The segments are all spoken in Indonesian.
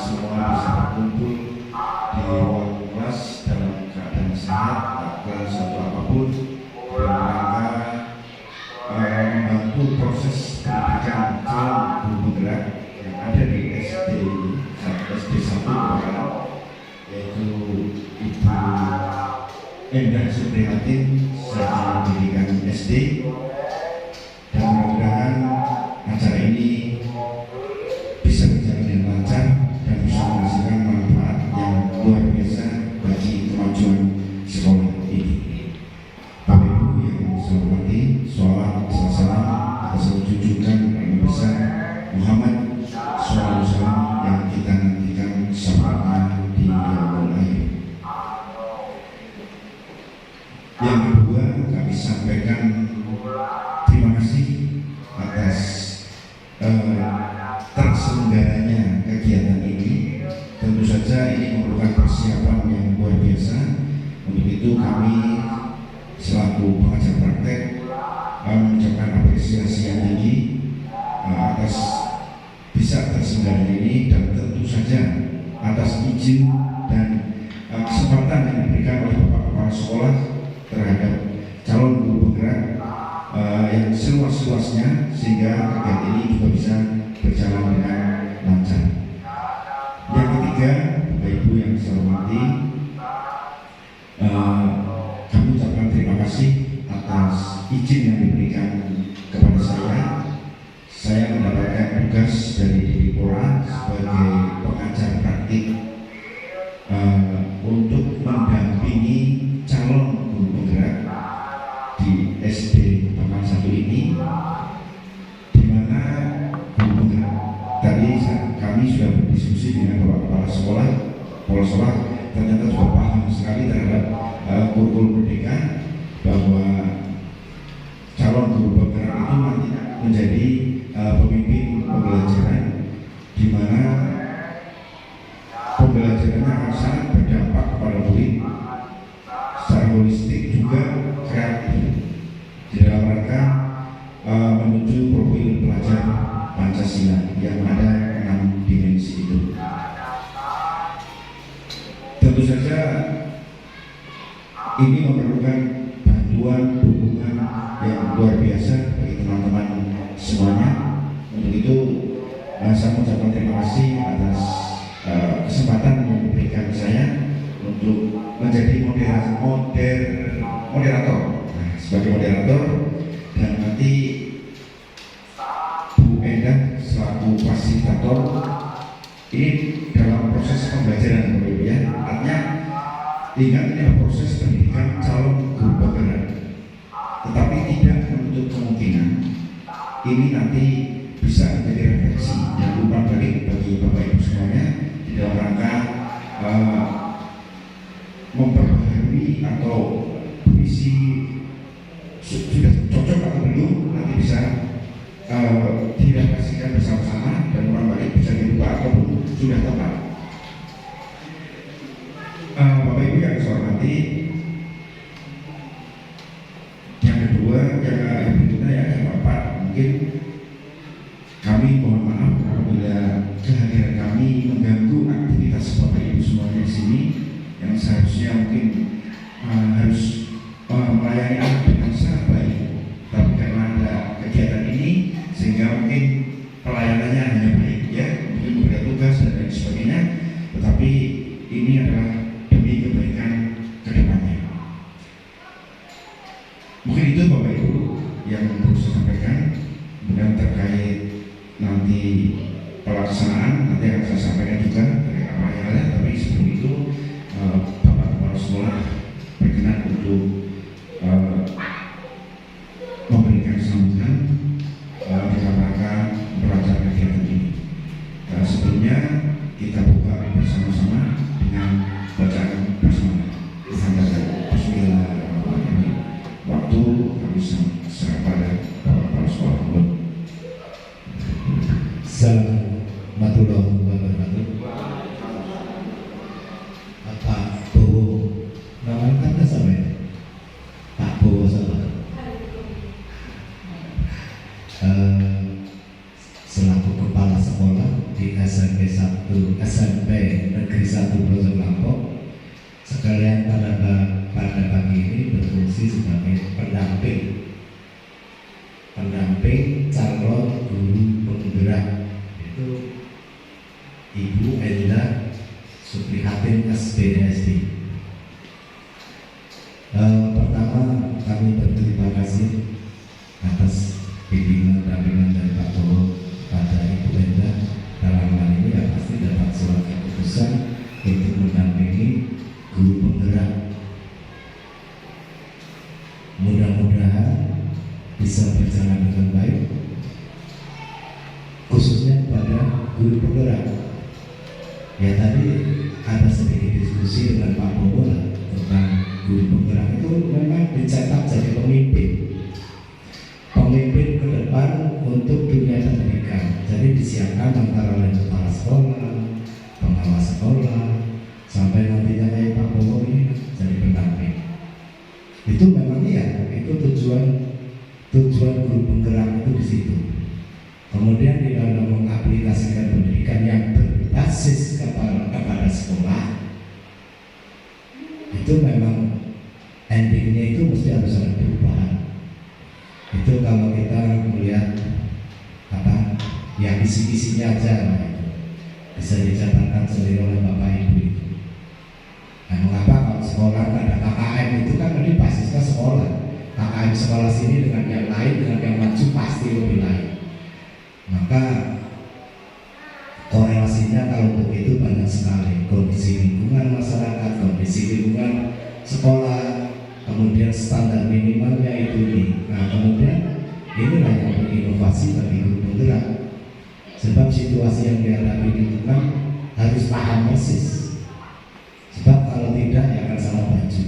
semua bisa berkumpul di ruang kelas dalam keadaan sehat, tak ke suatu apapun dalam rangka membantu proses pendidikan calon guru penggerak yang ada di SD 1 yaitu Ibu Endah Suprihatin Sarjana Pendidikan SD, dan mudah-mudahan acara ini bisa berjalan dengan lancar dan bisa menghasilkan manfaat yang luar biasa bagi kemajuan sekolah ini. Bapak Ibu yang saya hormati, sholawat salam atas junjungan Nabi besar Muhammad SAW yang kita nantikan syafaatnya di yaumul akhir. Yang kedua, kami sampaikan terima kasih atas terselenggaranya kegiatan ini. Tentu saja ini memerlukan persiapan yang luar biasa. Untuk itu kami selaku pengajar praktek mengucapkan apresiasi yang tinggi atas bisa terselenggaranya ini, dan tentu saja atas izin dan kesempatan yang diberikan oleh Bapak Kepala Sekolah terhadap calon guru penggerak yang seluas-luasnya, sehingga kegiatan ini juga bisa berjalan dengan lancar. Yang ketiga, Bapak Ibu yang saya hormati, kami ucapkan terima kasih atas izin yang diberikan kepada saya. Saya mendapatkan tugas dari Dipora sebagai pengajar praktik untuk mendampingi calon guru penggerak di SD Taman 1 ini, di mana guru penggerak tadi kami sudah berdiskusi dengan Bapak Kepala Sekolah, ternyata sudah paham sekali terhadap kurikulum merdeka, bahwa calon guru penggerak itu nanti menjadi pemimpin pembelajaran, di mana pembelajarannya akan sangat berdampak kepada murid secara holistik juga kreatif di dalam rangka menuju profil pelajar Pancasila yang ada 6 dimensi itu. Tentu saja ini memerlukan bantuan dukungan yang luar biasa bagi teman-teman semuanya. Untuk itu saya mengucapkan terima kasih atas kesempatan yang diberikan saya untuk menjadi moderator, sebagai moderator, dan nanti Bu Endah selaku fasilitator ini dalam proses pembelajaran, ya. Artinya ingat, ini adalah proses pendidikan calon guru penggerak, tetapi tidak menutup kemungkinan ini nanti bisa menjadi refleksi dan umpan balik bagi Bapak Ibu semuanya di dalam rangka memperbaharui atau berisi sudah cocok atau belum, nanti bisa direfleksikan bersama-sama dan umpan balik bisa dirubah atau belum sudah tepat. Bapak Ibu yang saya hormati, yang kedua, yang berikutnya ya, yang keempat, mungkin kami mohon maaf apabila kehadiran kami mengganggu aktivitas Bapak Ibu semuanya di sini, yang seharusnya mungkin harus melayani anak dengan sangat baik, tapi karena ada kegiatan ini sehingga mungkin pelayanannya hanya baik, ya, mungkin berbeda tugas dan lain sebagainya, tetapi ini adalah demi kebaikan ke depan. SMP Negeri 1 Bojong Lampung sekalian pada pagi ini berfungsi sebagai pendamping calon guru penggerak, itu Ibu Enda Suprihatin SPDSD. Pertama, kami berterima kasih atas bimbingan dari Pak Bowo pada Ibu Enda. Dalam hal ini ya pasti dapat surat keputusan untuk mendampingi guru penggerak. Mudah-mudahan bisa berjalan dengan baik, khususnya pada guru penggerak. Ya tadi ada sedikit diskusi dengan Pak Bowo tentang guru penggerak itu memang dicetak jadi pemimpin ke depan untuk dunia pendidikan. Jadi disiapkan antara lain kepala sekolah, pengawas sekolah, sampai nantinya kayak Pak Bowo ini jadi pendamping. Itu memang iya, itu tujuan guru penggerak itu di situ. Kemudian di dalam mengaplikasikan pendidikan yang berbasis kepada sekolah, itu memang endingnya itu mesti harus ada perubahan. Itu kalau kita melihat yang isi-isinya aja bisa dijabarkan sendiri oleh Bapak Ibu itu. Nah, mengapa kalau sekolah ada KKM itu kan tadi basisnya sekolah. KKM sekolah sini dengan yang lain, dengan yang maju pasti lebih lain. Maka korelasinya kalau untuk itu banyak sekali. Kondisi lingkungan masyarakat, kondisi lingkungan sekolah, kemudian standar minimalnya itu ini. Nah, kemudian inilah yang berinovasi bagi guru penggerak. Sebab situasi yang dihadapi di lingkungan harus paham persis. Sebab kalau tidak ya akan salah baju.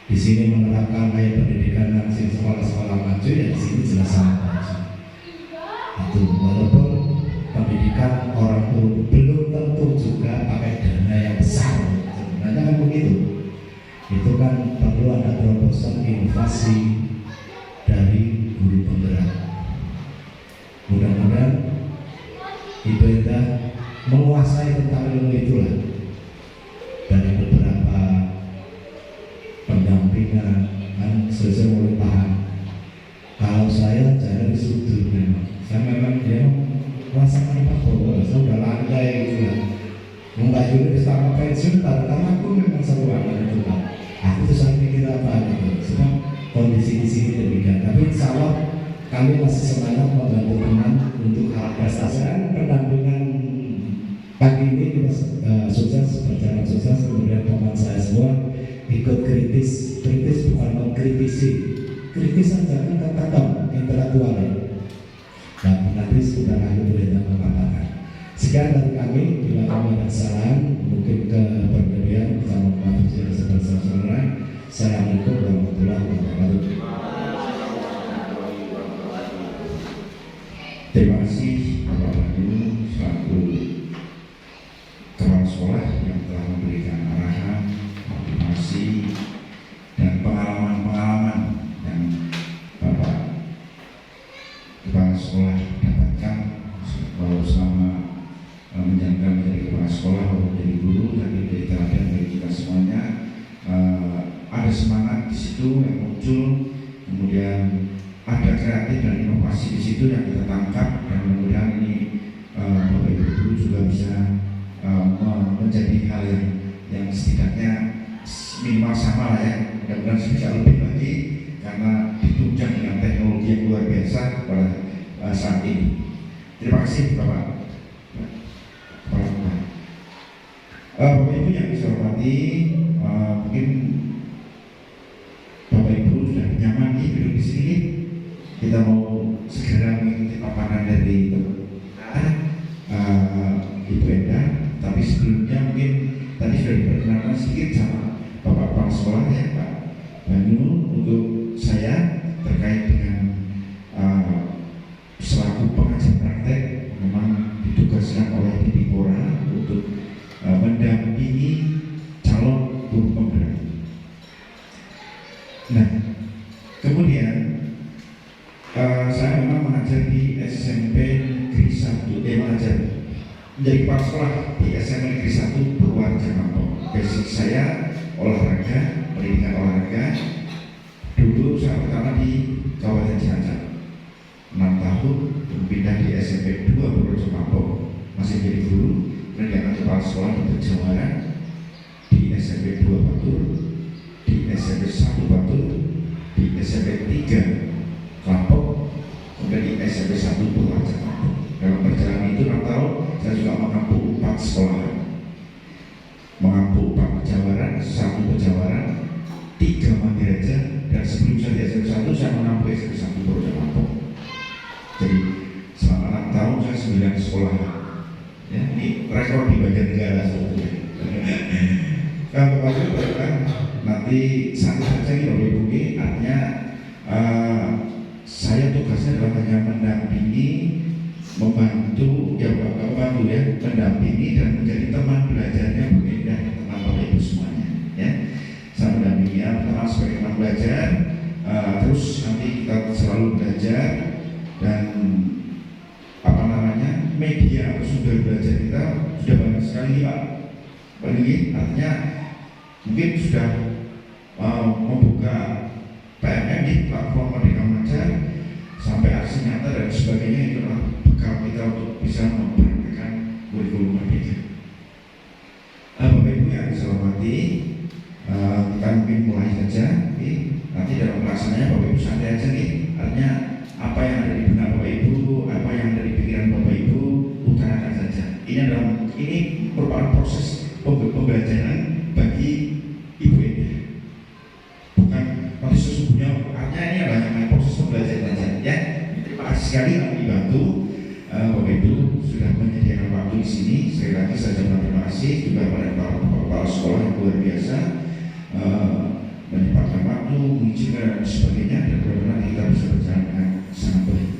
Di sini menerapkan gaya pendidikan langsung sekolah-sekolah maju, ya di sini jelas salah baju. Itu walaupun pendidikan orang tua belum tentu juga pakai dana yang besar. Sebenarnya kan begitu. Itu kan perlu ada terobosan inovasi dari guru penggerak. Mudah-mudahan Ibu Enda menguasai tentang ilmu itulah. Dari beberapa pendampingan kan sesuai mulai paham. Kalau saya dari struktur memang, saya memang dia merasakan Pak Bowo, saya udah landai gitu lah. Mbak Yuni bersama pensiun, karena aku memang seru banget itu Pak. Aku tuh saya mikir apa gitu, sebab kondisi di sini demikian. Tapi insya Allah kami masih semangat membantu teman untuk hal prestasi dan pendampingan pagi ini kita sukses, berjalan sukses. Kemudian teman saya semua ikut kritis bukan mengkritisi, kritis saja kan kata intelektual ya. Dan nanti sudah akhir boleh mengatakan. Sekian dari kami, bila kami ada kesalahan, mungkin ke perbedaan sama Pak Fusir sebesar-besarnya. Assalamualaikum warahmatullahi wabarakatuh. Terima kasih Bapak Wahyu selaku kepala sekolah yang telah memberikan arahan, motivasi, dan pengalaman-pengalaman yang Bapak kepala sekolah dapatkan selama menjalankan menjadi kepala sekolah atau menjadi guru, dan menjadi teladan bagi kita semuanya. Ada semangat di situ yang muncul, kemudian ada kreatif dan inovasi di situ yang kita tangkap, dan mudah-mudahan ini Bapak Ibu guru juga bisa menjadi hal yang setidaknya minimal sama lah ya. Mudah-mudahan bisa lebih lagi karena ditunjang dengan teknologi yang luar biasa pada saat ini. Terima kasih Bapak. Bapak Ibu yang saya hormati, mungkin Bapak Ibu sudah nyaman nih duduk di sini. Kita mau segera mengikuti paparan dari Ibu Enda. Tapi sebelumnya mungkin tadi sudah diperkenalkan sedikit sama Bapak Kepala Sekolah ya Pak Banyu untuk saya terkait dengan selaku pengajar praktek memang ditugaskan oleh Dipora untuk mendampingi calon guru penggerak. Nah, kemudian saya memang mengajar di SMP Negeri 1, menjadi kepala sekolah di SMA Negeri 1 Purwareja Kampung. Basic saya olahraga, pendidikan olahraga. Dulu saya pertama di Kabupaten Cilacap 6 tahun, pindah di SMP 2 Purworejo Kampung, masih menjadi guru, kemudian kepala sekolah di Jawara, di SMP 2 Batur, di SMP 1 Batur, di SMP 3 Klampok, kemudian di SMP 1 Purwareja Kampung. Dalam perjalanan itu 6 tahun saya juga mengampu 4 sekolah, mengampu 4 pejawaran, 1 pejawaran, 3 Mandiraja, dan sebelum saya di SMP 1 saya mengampu SMP 1 Purworejo Kampung. Jadi selama 6 tahun saya 9 sekolah. Ya, ini rekor di bagian negara sebetulnya. Kalau Bapak nanti satu saja ini Bapak Ibu, artinya saya tugasnya adalah hanya mendampingi, membantu mendampingi dan menjadi teman belajarnya Bu Endah dan teman Bapak Ibu semuanya. Ya, saya mendampingi pertama sebagai teman belajar, terus nanti kita selalu belajar dan media atau sumber belajar kita sudah banyak sekali Pak. Artinya mungkin sudah membuka PMM di platform Merdeka Mengajar sampai aksi nyata dan sebagainya. Itu adalah bekal kita untuk bisa mempraktikkan kurikulum Merdeka. Bapak Ibu yang saya hormati, kita mungkin mulai saja. Nanti dalam pelaksanaannya Bapak Ibu santai aja nih. Artinya apa yang ada di benak Bapak Ibu, apa yang ada di pikiran Bapak Ibu, utarakan saja. Ini merupakan proses pembelajaran bagi Ibu Endah. Bukan nanti sesungguhnya, artinya ini adalah proses pembelajaran saja. Ya, terima kasih sekali yang dibantu. Bapak Ibu sudah menyediakan waktu di sini. Sekali lagi saya ucapkan terima kasih juga pada para kepala sekolah yang luar biasa, menyempatkan waktu, mengizinkan dan sebagainya, dan benar-benar kita bisa berjalan dengan sangat baik.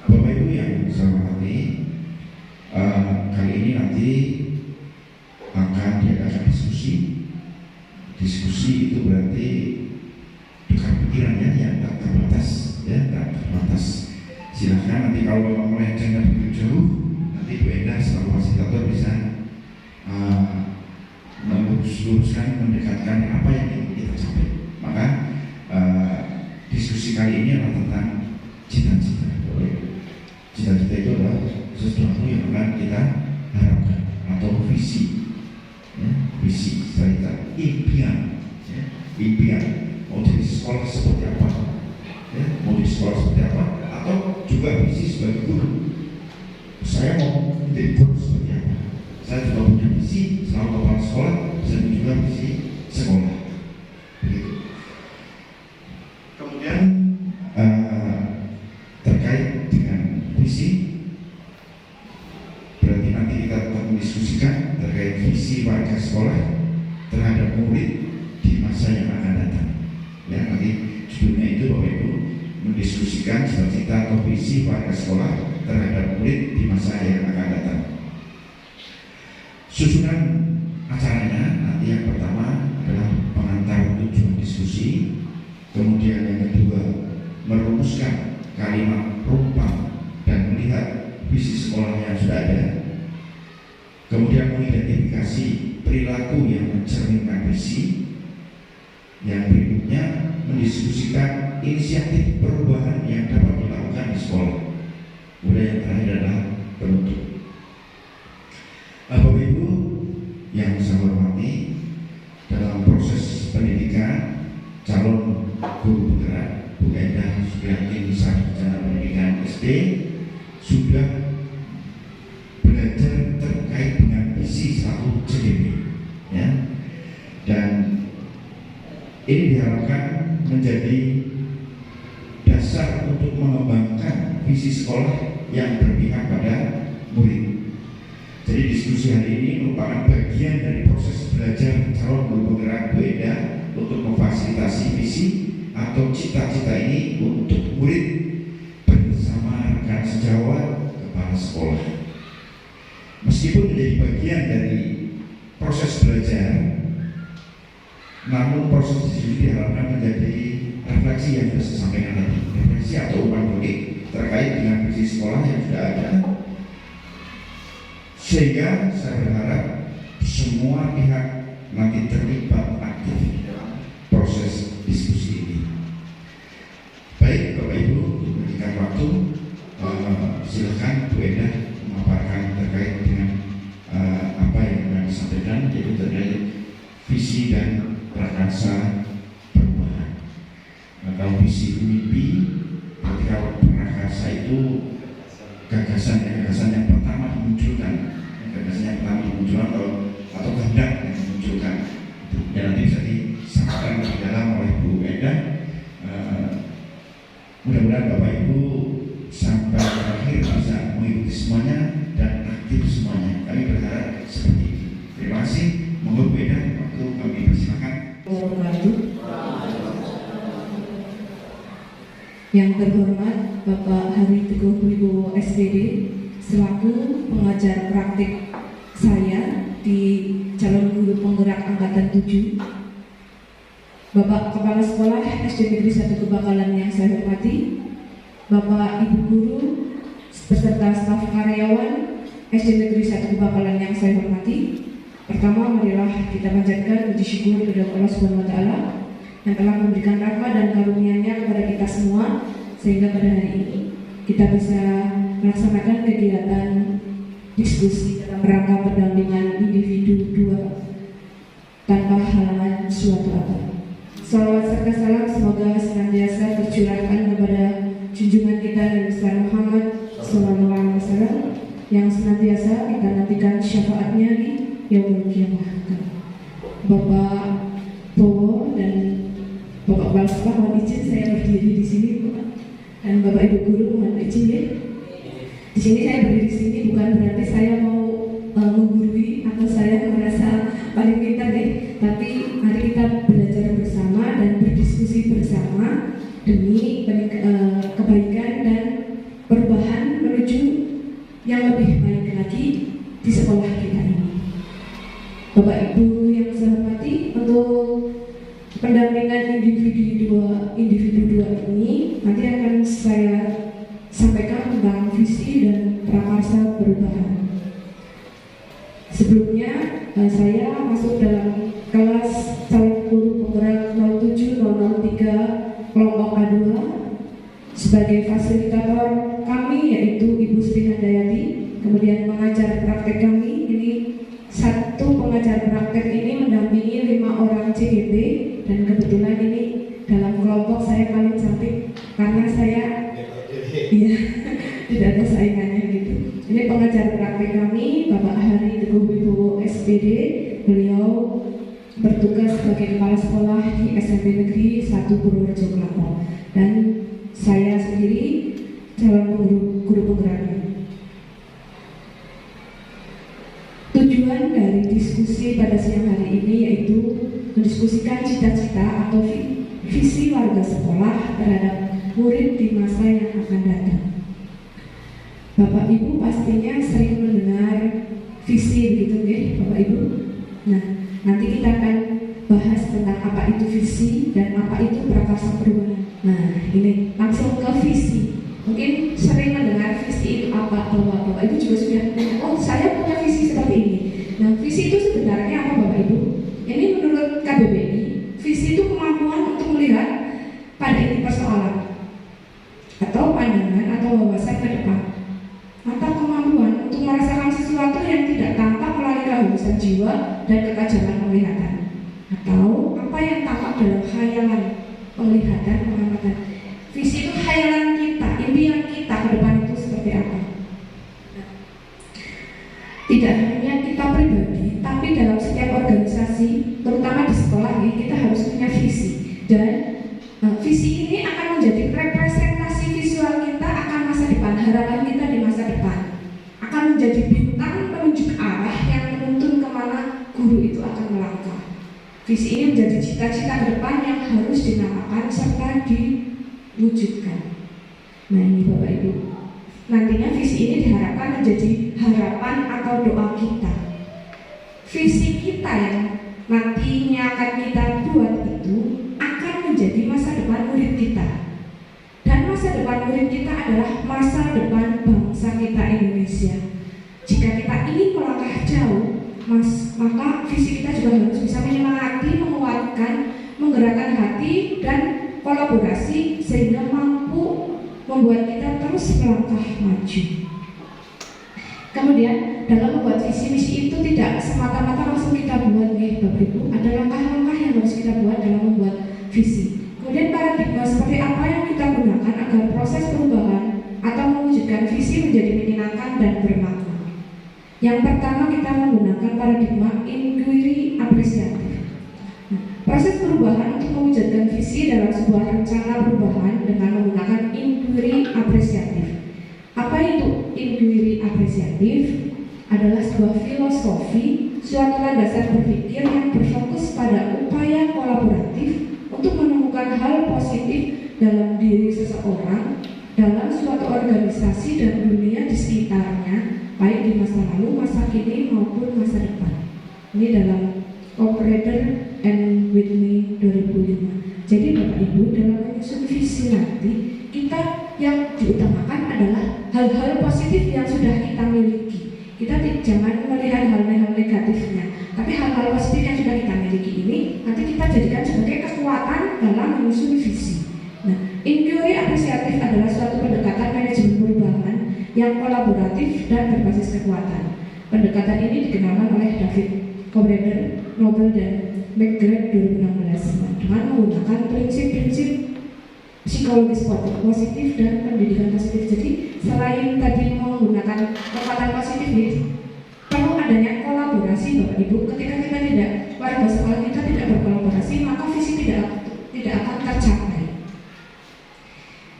Bapak Ibu yang saya hormati, kali ini nanti akan diadakan diskusi. Diskusi itu berarti dengan pikirannya yang tak terbatas, ya, tak terbatas. Silahkan nanti kalau memang melenceng dan begitu jauh, nanti Bu Endah selaku fasilitator bisa meluruskan, mendekatkan apa yang ingin kita capai. Maka diskusi kali ini adalah tentang cita-cita. Cita-cita itu adalah sesuatu yang akan kita harapkan atau visi, ya, visi, cerita, impian, ya, impian. Mau jadi sekolah seperti apa, ya, mau di sekolah seperti apa, atau juga visi sebagai guru. Saya mau menjadi guru seperti apa. Saya juga punya visi selama kepala sekolah, saya juga visi sekolah. Begitu. Kemudian terkait dengan visi, berarti nanti kita akan mendiskusikan terkait visi warga sekolah terhadap murid di masa yang akan datang. Ya, nanti judulnya itu Bapak Ibu mendiskusikan cita-cita atau visi warga sekolah terhadap murid di masa yang akan datang. Susunan acaranya nanti yang pertama adalah pengantar tujuan diskusi, kemudian yang kedua merumuskan kalimat rumpang dan melihat visi sekolah yang sudah ada, kemudian mengidentifikasi perilaku yang mencerminkan visi, yang berikutnya mendiskusikan inisiatif perubahan yang dapat dilakukan di sekolah, kemudian yang terakhir adalah penutup. Bapak Ibu yang saya hormati, dalam proses pendidikan calon guru penggerak Bu Endah Supriyanti Sarjana Pendidikan SD sudah belajar terkait dengan visi 1 CDP, ya, dan ini diharapkan menjadi dasar untuk mengembangkan visi sekolah yang berpihak pada murid. Jadi diskusi hari ini merupakan bagian dari proses belajar calon guru penggerak Bu Endah untuk memfasilitasi visi atau cita-cita ini untuk murid bersama rekan sejawat kepala sekolah. Meskipun menjadi bagian dari proses belajar, namun proses ini diharapkan menjadi refleksi yang sudah saya sampaikan tadi, refleksi atau umpan balik terkait dengan visi sekolah yang sudah ada, Sehingga saya berharap semua pihak nanti terlibat aktif dalam proses diskusi ini. Baik Bapak Ibu, diberikan waktu, silakan Bu Eda memaparkan terkait dengan apa yang akan disampaikan, yaitu terkait visi dan prakarsa perubahan. Kalau visi itu mimpi, berarti kalau prakarsa itu gagasan yang pertama dimunculkan, atau kehendak yang dimunculkan. Dan nanti bisa disampaikan lebih dalam oleh Bu Eda. Mudah-mudahan Bapak Ibu sampai akhir bisa mengikuti semuanya dan aktif semuanya. Kami berharap seperti itu. Terima kasih. Monggo Bu Eda, waktu kami persilakan. Yang terhormat Bapak Hari Teguh Wibowo SPD selaku pengajar praktik saya di calon guru penggerak angkatan 7, Bapak Kepala Sekolah SD Negeri 1 Kebakalan yang saya hormati, Bapak Ibu Guru beserta staf karyawan SD Negeri 1 Kebakalan yang saya hormati. Pertama, marilah kita panjatkan puji syukur kepada Allah Subhanahu wa taala yang telah memberikan rahmat dan karunia-Nya kepada kita semua sehingga pada hari ini kita bisa melaksanakan kegiatan diskusi dalam rangka pendampingan individu 2 tanpa halangan suatu apa. Salawat serta salam semoga senantiasa tercurahkan kepada junjungan kita Nabi besar Muhammad SAW yang senantiasa kita nantikan syafaatnya di yaumul qiyamah. Bapak Bowo dan Bapak Kepala Sekolah, mohon izin saya berdiri di sini, Bapak. Dan Bapak Ibu Guru mohon izin ya. Di sini saya berdiri di sini bukan berarti saya mau menggurui atau saya merasa paling pintar ya, tapi mari kita belajar bersama dan berdiskusi bersama demi kebaikan dan perubahan menuju yang lebih baik lagi di sekolah kita ini. Bapak Ibu yang saya hormati, untuk pendampingan individu dua ini nanti akan saya sampaikan tentang visi dan prakarsa perubahan. Sebelumnya saya masuk dalam kelas calon guru penggerak 07-003 kelompok A2 sebagai fasilitator kami, yaitu Ibu Sri Handayati. Kemudian pengajar praktek kami ini, satu pengajar praktek ini mendampingi 5 orang CGP, dan kebetulan ini dalam kelompok saya paling cantik karena saya tidak ada saingannya gitu. Ini pengajar praktek kami Bapak Hari Teguh Wibowo SPD. Beliau bertugas sebagai kepala sekolah di SMP Negeri 1 Purworejo Klaten, dan saya sendiri calon guru penggeraknya. Tujuan dari diskusi pada siang hari ini yaitu mendiskusikan cita-cita atau visi warga sekolah terhadap murid di masa yang akan datang. Bapak Ibu pastinya sering mendengar visi begitu ya Bapak Ibu. Nah, nanti kita akan bahas tentang apa itu visi dan apa itu prakarsa perubahan. Nah, ini langsung ke visi. Mungkin sering mendengar visi itu apa, bahwa Bapak Ibu juga sudah oh saya punya visi seperti ini. Nah, visi itu sebenarnya apa Bapak Ibu? Ini menurut KBBI, visi itu kemampuan untuk melihat pada inti persoalan atau pandangan atau wawasan ke depan, atau kemampuan untuk merasakan sesuatu yang tidak tampak melalui kehausan jiwa dan ketajaman penglihatan, atau apa yang tampak dalam khayalan penglihatan pengamatan. Visi itu khayalan kita, impian kita ke depan itu seperti apa. Tidak hanya kita pribadi, tapi dalam setiap organisasi, terutama di sekolah ini, kita harus punya visi. Dan visi ini akan menjadi representasi visual kita akan masa depan, harapan kita di masa depan. Akan menjadi bintang penunjuk arah yang menuntun kemana guru itu akan melangkah. Visi ini menjadi cita-cita ke depan yang harus dinamakan serta diwujudkan. Nah ini Bapak Ibu, nantinya visi ini diharapkan menjadi harapan atau doa kita. Visi kita yang nantinya akan kita buat itu akan menjadi masa depan murid kita. Dan masa depan murid kita adalah masa depan bangsa kita Indonesia. Jika kita ingin melangkah jauh, maka visi kita juga harus bisa menyemangati, menguatkan, menggerakkan hati dan kolaborasi sehingga mampu membuat kita terus melangkah maju. Kemudian dalam membuat visi misi itu tidak semata-mata langsung kita buat Bapak Ibu, ada langkah-langkah yang harus kita buat dalam membuat visi. Kemudian paradigma seperti apa yang kita gunakan agar proses perubahan atau mewujudkan visi menjadi menyenangkan dan bermakna. Yang pertama kita menggunakan paradigma inquiry apresiatif. Proses perubahan untuk mewujudkan visi dalam sebuah rencana perubahan dengan menggunakan inquiry apresiatif. Apa itu inquiry apresiatif? Adalah sebuah filosofi, suatu landasan berpikir yang berfokus pada upaya kolaboratif untuk menemukan hal positif dalam diri seseorang, dalam suatu organisasi dan dunia di sekitarnya, baik di masa lalu, masa kini maupun masa depan. Ini dalam Operator and Whitney 2005. Jadi Bapak Ibu, dalam menyusun visi nanti, kita yang diutamakan adalah hal-hal positif yang sudah kita miliki. Kita jangan melihat hal-hal negatifnya, tapi hal-hal positif yang sudah kita miliki ini nanti kita jadikan sebagai kekuatan dalam menyusun visi. Nah, inquiry apresiatif adalah suatu pendekatan manajemen perubahan yang kolaboratif dan berbasis kekuatan. Pendekatan ini dikenalkan oleh David Cobrader, Nobel dan McGrath 2016 dengan menggunakan prinsip-prinsip psikologis positif dan pendidikan positif. Jadi selain tadi menggunakan kekuatan positif, perlu adanya kolaborasi Bapak Ibu. Ketika kita tidak, warga sekolah kita tidak berkolaborasi, maka visi tidak akan tercapai.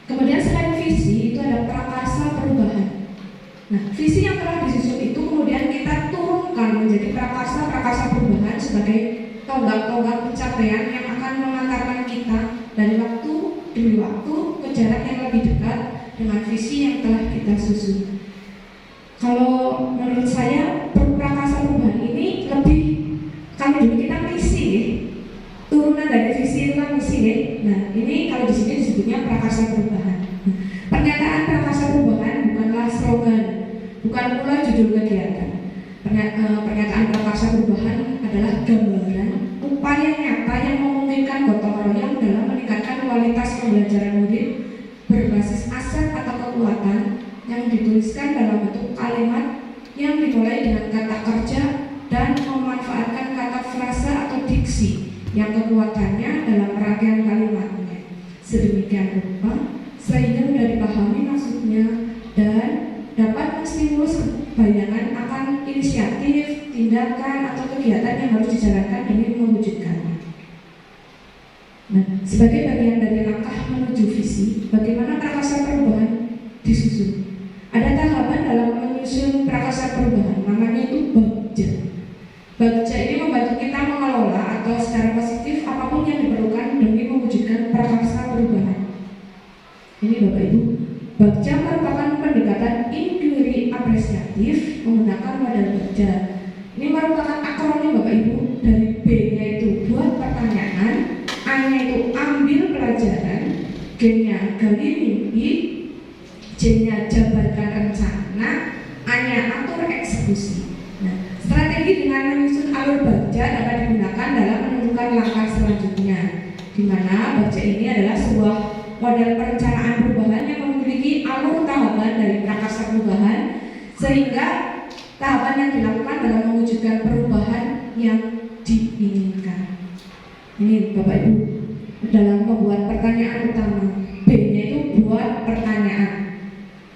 Kemudian selain visi itu ada prakarsa perubahan. Nah, visi yang telah disusun itu kemudian kita turunkan menjadi prakarsa perubahan sebagai tonggak-tonggak pencapaian yang akan mengantarkan kita dari waktu demi waktu ke jarak yang lebih dekat dengan visi yang telah kita susun. Kalau menurut saya prakarsa perubahan ini lebih, kalau dulu kita misi ya, turunan dari visi itu kan misi ya. Nah ini kalau di sini disebutnya prakarsa perubahan. Pernyataan prakarsa perubahan bukanlah slogan, bukan pula judul kegiatan. Pernyataan prakarsa perubahan adalah gambaran upaya nyata yang memungkinkan gotong royong dalam meningkatkan kualitas pembelajaran murid berbasis aset atau kekuatan yang dituliskan dalam bentuk kalimat yang dimulai dengan kata kerja dan memanfaatkan kata frasa atau diksi yang kekuatannya dalam rangkaian kalimatnya sedemikian rupa sehingga mudah dipahami maksudnya dan dapat menstimulus bayangan akan inisiatif, tindakan atau kegiatan yang harus dijalankan demi mewujudkannya. Nah, sebagai bagian dari langkah menuju visi, bagaimana prakarsa perubahan disusun? Ada tahapan dalam menyusun prakarsa perubahan, namanya itu bagja. Bagja ini membantu kita mengelola atau secara positif apapun yang diperlukan demi mewujudkan prakarsa perubahan. Ini Bapak Ibu, bagja merupakan pendekatan inquiry apresiatif menggunakan model bagja. Ini merupakan akronim Bapak Ibu, dari B-nya itu buat pertanyaan, A-nya itu ambil pelajaran, G-nya gali mimpi, J-nya jabarkan rencana, A-nya atur eksekusi. Nah, strategi dengan menyusun alur bagja dapat digunakan dalam menentukan langkah selanjutnya, di mana bagja ini adalah sebuah model perencanaan perubahan yang memiliki alur tahapan dari prakarsa perubahan sehingga tahapan yang dilakukan dalam mewujudkan perubahan yang diinginkan. Ini Bapak Ibu, dalam membuat pertanyaan utama, B-nya itu buat pertanyaan.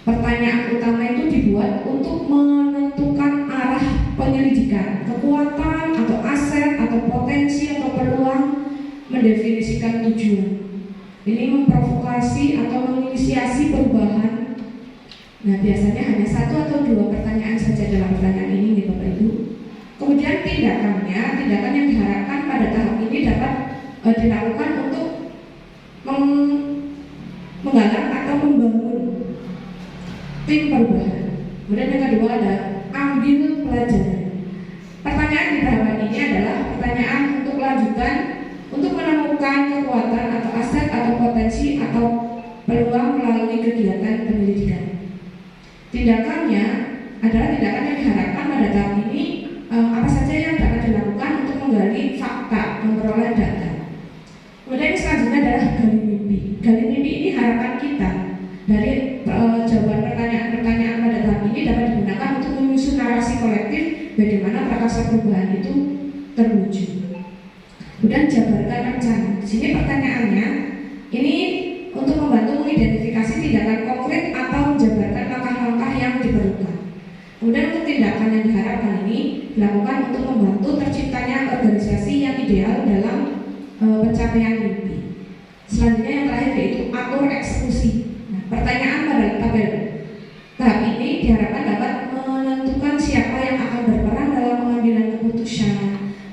Pertanyaan utama itu dibuat untuk menentukan arah penyelidikan, kekuatan atau aset atau potensi atau peluang, mendefinisikan tujuan. Ini memprovokasi atau menginisiasi perubahan. Nah, biasanya hanya satu atau dua pertanyaan saja dalam pertanyaan ini nih Bapak Ibu. Kemudian tindakan yang diharapkan pada tahap ini dapat dilakukan untuk menggalang atau membangun tim perubahan. Kemudian yang kedua ada ambil pelajaran. Pertanyaan di tahapan ini adalah pertanyaan untuk lanjutan untuk menemukan kekuatan atau aset atau potensi atau peluang melalui kegiatan pendidikan. Tindakannya adalah tindakan yang bagaimana prakarsa perubahan itu terwujud. Kemudian jabarkan rencana. Di sini pertanyaannya, ini untuk membantu mengidentifikasi tindakan konkret atau menjabarkan langkah-langkah yang diperlukan. Kemudian untuk tindakan yang diharapkan ini dilakukan untuk membantu terciptanya organisasi yang ideal dalam pencapaian mimpi. Selanjutnya yang terakhir yaitu atur eksekusi. Nah, pertanyaan pada tabel tahap ini diharapkan dapat menentukan siapa yang akan berperan dalam pengambilan keputusan,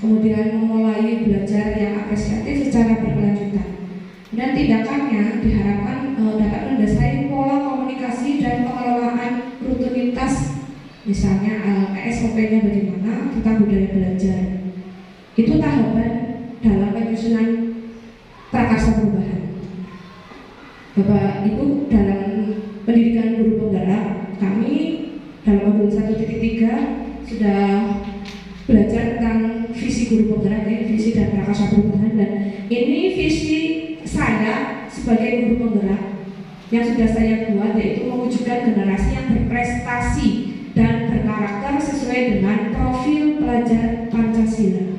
kemudian memulai belajar yang apresiatif secara berkelanjutan. Dan tindakannya diharapkan dapat mendasari pola komunikasi dan pengelolaan rutinitas, misalnya SOP-nya bagaimana tentang budaya belajar. Itu tahapan dalam penyusunan prakarsa perubahan. Bapak Ibu, dalam pendidikan guru penggerak, kami dalam modul 1.3 sudah belajar tentang visi guru penggerak, visi dan prakarsa perubahan, dan ini visi saya sebagai guru penggerak yang sudah saya buat, yaitu mewujudkan generasi yang berprestasi dan berkarakter sesuai dengan profil pelajar Pancasila.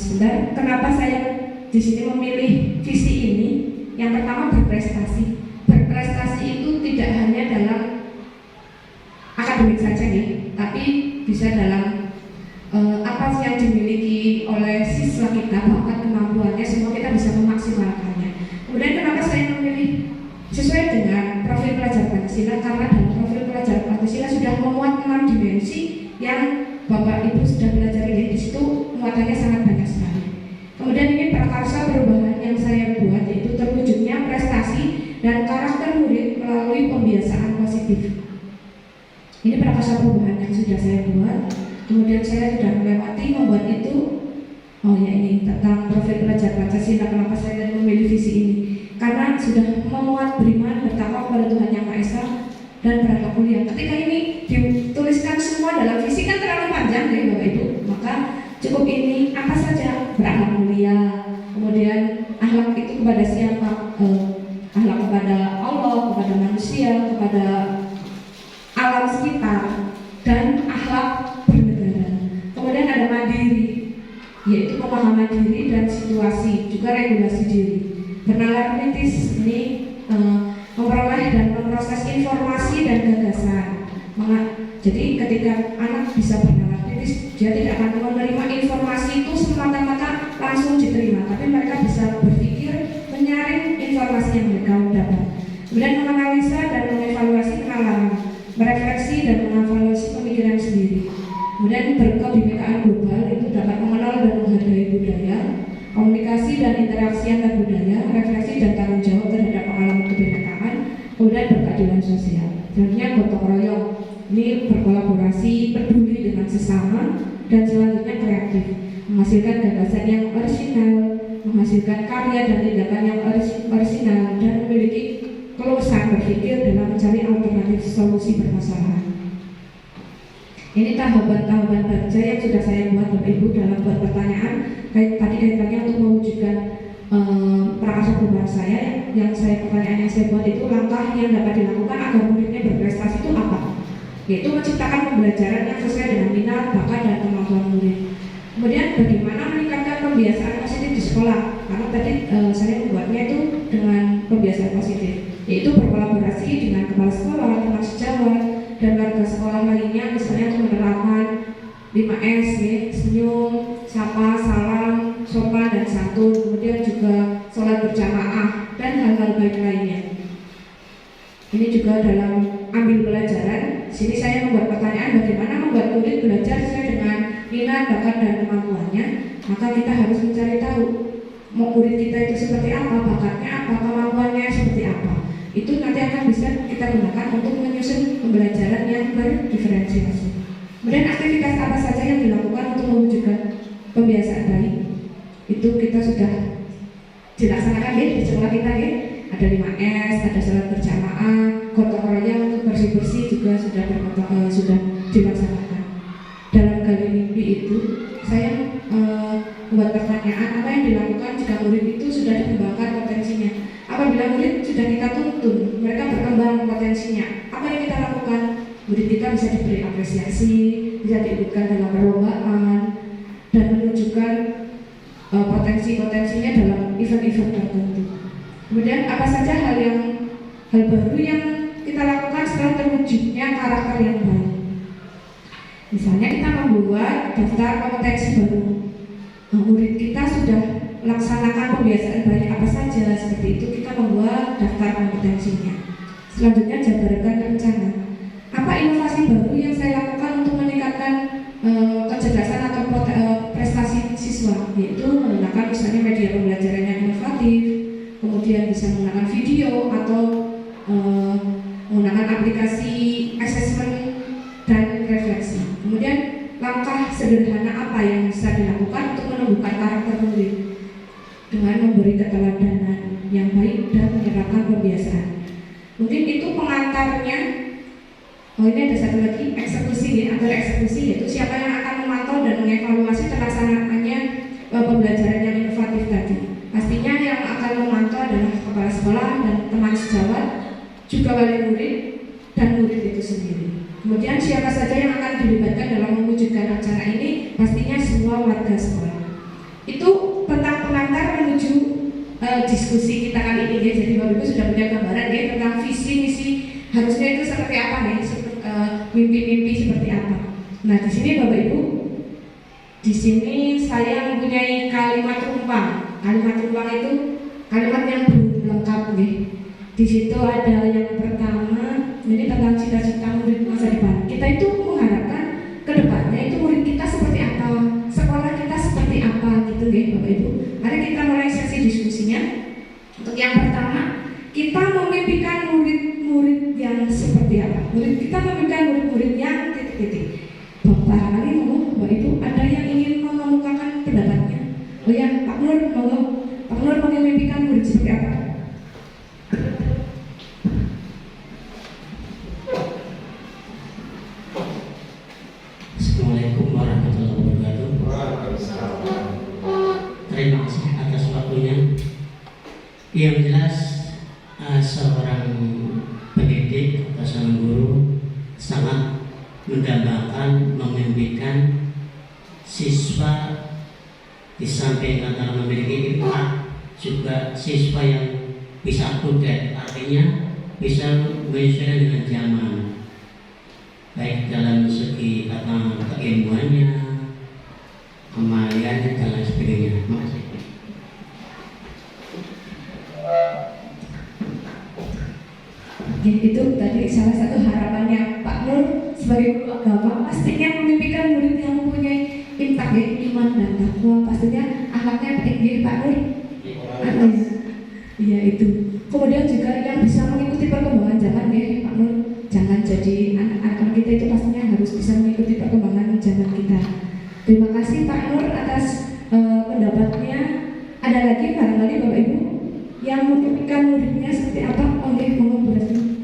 Sebentar, kenapa saya di sini memilih visi ini? Yang pertama, berprestasi. Berprestasi itu tidak hanya dalam akademik saja nih, tapi bisa dalam apa yang dimiliki oleh siswa kita, bakat kemampuannya, semua kita bisa memaksimalkannya. Kemudian kenapa saya memilih sesuai dengan profil pelajar Pancasila? Karena dalam profil pelajar Pancasila sudah memuat 6 dimensi yang Bapak Ibu sudah belajar ini. Di situ muatannya sangat banyak sekali. Kemudian ini prakarsa perubahan yang saya buat, yaitu terwujudnya prestasi dan karakter murid melalui pembiasaan positif. Ini prakarsa perubahan yang sudah saya buat. Kemudian saya sudah melewati membuat itu. Oh ya, ini tentang profil pelajar Pancasila. Kenapa saya memilih visi ini? Karena sudah memuat beriman, bertakwa kepada Tuhan Yang Maha Esa, dan berakhlak mulia. Ketika ini dituliskan semua dalam visi kan terlalu panjang ya Bapak Ibu. Maka cukup ini apa saja: berakhlak mulia, kemudian akhlak itu kepada siapa? Akhlak kepada Allah, kepada manusia, kepada alam sekitar, dan akhlak bernegara. Kemudian ada mandiri, yaitu pemahaman diri dan situasi, juga regulasi diri. Bernalar kritis, ini memperoleh dan memproses informasi dan gagasan. Jadi ketika anak bisa bernalar kritis, dia tidak akan menerima informasi itu semata-mata langsung diterima, tapi mereka bisa berpikir, menyaring informasi yang mereka dapat. Kemudian menganalisa dan mengevaluasi pengalaman, merefleksi dan mengevaluasi pemikiran sendiri. Kemudian berkebinekaan global, itu dapat mengenal dan menghargai budaya, komunikasi dan interaksi antar budaya, refleksi dan tanggung jawab terhadap pengalaman kebinekaan, kemudian berkeadilan sosial. Selanjutnya gotong royong, ini berkolaborasi, peduli dengan sesama, dan selanjutnya kreatif, menghasilkan gagasan yang orisinal, menghasilkan karya dan tindakan yang orisinal, dan memiliki kelulusan berpikir dalam mencari alternatif solusi permasalahan. Ini tahapan-tahapan baca yang sudah saya buat Bapak Ibu dalam buat pertanyaan tadi kaitannya untuk mewujudkan prakarsa perubahan saya. Pertanyaan yang saya buat itu, langkah yang dapat dilakukan agar muridnya berprestasi itu apa? Yaitu menciptakan pembelajaran yang sesuai dengan minat, bakat, dan kemampuan murid. Kemudian bagaimana meningkatkan pembiasaan positif di sekolah? Karena tadi saya membuatnya itu dengan pembiasaan positif, yaitu berkolaborasi dengan kepala sekolah, teman sejawat, dan warga sekolah lainnya, misalnya untuk menerapkan 5S, senyum, sapa, salam, sopan, dan santun. Kemudian juga sholat berjamaah dan hal-hal baik lainnya. Ini juga dalam ambil pelajaran. Sini saya membuat pertanyaan bagaimana membuat murid belajar sesuai dengan minat, bakat, dan kemampuannya. Maka kita harus mencari tahu murid kita itu seperti apa, bakatnya apa, kemampuannya seperti apa. Itu nanti akan bisa kita gunakan untuk menyusun pembelajaran yang berdiferensiasi. Kemudian aktivitas apa saja yang dilakukan untuk mewujudkan pembiasaan baik? Itu kita sudah dilaksanakan di sekolah kita ya. Ada 5S, ada salat berjamaah, gotong royong untuk bersih-bersih juga sudah dilaksanakan. Dalam gali mimpi itu saya membuat pertanyaan, apa yang dilakukan jika murid itu sudah dikembangkan potensinya? Apabila murid sudah kita tuntun, mereka berkembang potensinya, apa yang kita lakukan? murid kita bisa diberi apresiasi, bisa diikutkan dalam perlombaan, dan menunjukkan potensi-potensinya dalam event-event tertentu. Kemudian apa saja hal baru yang kita lakukan setelah terwujudnya karakter yang baik. Misalnya kita membuat daftar kompetensi baru. Murid kita sudah melaksanakan pembiasaan baik apa saja, seperti itu kita membuat daftar kompetensinya. Selanjutnya jabarkan rencana. Apa inovasi baru yang saya lakukan untuk meningkatkan kecerdasan atau prestasi siswa, yaitu menggunakan misalnya media pembelajaran yang inovatif, kemudian bisa menggunakan video atau menggunakan aplikasi assessment dan refleksi. Kemudian langkah sederhana apa yang bisa dilakukan untuk menumbuhkan karakter murid dengan memberi keteladanan yang baik dan menerapkan kebiasaan. Mungkin itu pengantarnya. Ini ada satu lagi, eksekusi ya, agar eksekusi, yaitu siapa yang akan memantau dan mengevaluasi terlaksanaannya pembelajaran yang inovatif tadi. Pastinya yang akan memantau adalah kepala sekolah dan teman sejawat, juga wali murid dan murid itu sendiri. Kemudian siapa saja yang akan dilibatkan dalam mewujudkan rencana ini, pastinya semua warga sekolah. Itu tentang pengantar menuju diskusi kita kali ini ya. Jadi Bapak Ibu sudah punya gambaran ya tentang visi misi harusnya itu seperti apa nih, mimpi-mimpi seperti apa. Nah di sini Bapak Ibu, di sini saya mempunyai kalimat rumpang. Kalimat rumpang itu kalimat yang belum lengkap nih. Di situ ada yang pertama, ini tentang cita-cita murid masa depan. Kita itu mengharapkan kedepannya itu murid kita seperti apa, sekolah kita seperti apa gitu ya Bapak Ibu. Mari kita mulai sesi diskusinya. Untuk yang pertama, kita memimpikan murid-murid yang seperti apa? Kita memimpikan murid-murid yang titik-titik. Barangkali mau Bapak Ibu ada yang ingin mengemukakan pendapatnya. Oh ya, Pak Nur, mau Pak Nur memimpikan murid seperti apa? Assalamualaikum warahmatullahi wabarakatuh. Terima kasih atas waktunya. Yang jelas seorang pendidik atau seorang guru sangat mendambakan, memimpikan siswa di samping antara memiliki impact, juga siswa yang bisa update, artinya bisa menyesuaikan dengan zaman, baik dalam segi keilmuannya, kemahiriannya dan lain sebagainya. Makasih. Itu tadi salah satu harapannya Pak Nur sebagai guru agama, pastinya memimpikan murid yang mempunyai impact ya, iman dan takwa, pastinya akhlaknya tinggi Pak Nur. Iya itu. Kemudian juga yang bisa mengikuti perkembangan zaman ya Pak Nur. Jangan jadi anak-anak kita itu pastinya harus bisa mengikuti perkembangan zaman kita. Terima kasih Pak Nur atas pendapatnya. Ada lagi barangkali Bapak Ibu yang memimpikan muridnya seperti apa? Oke, monggo Bu Rasmi.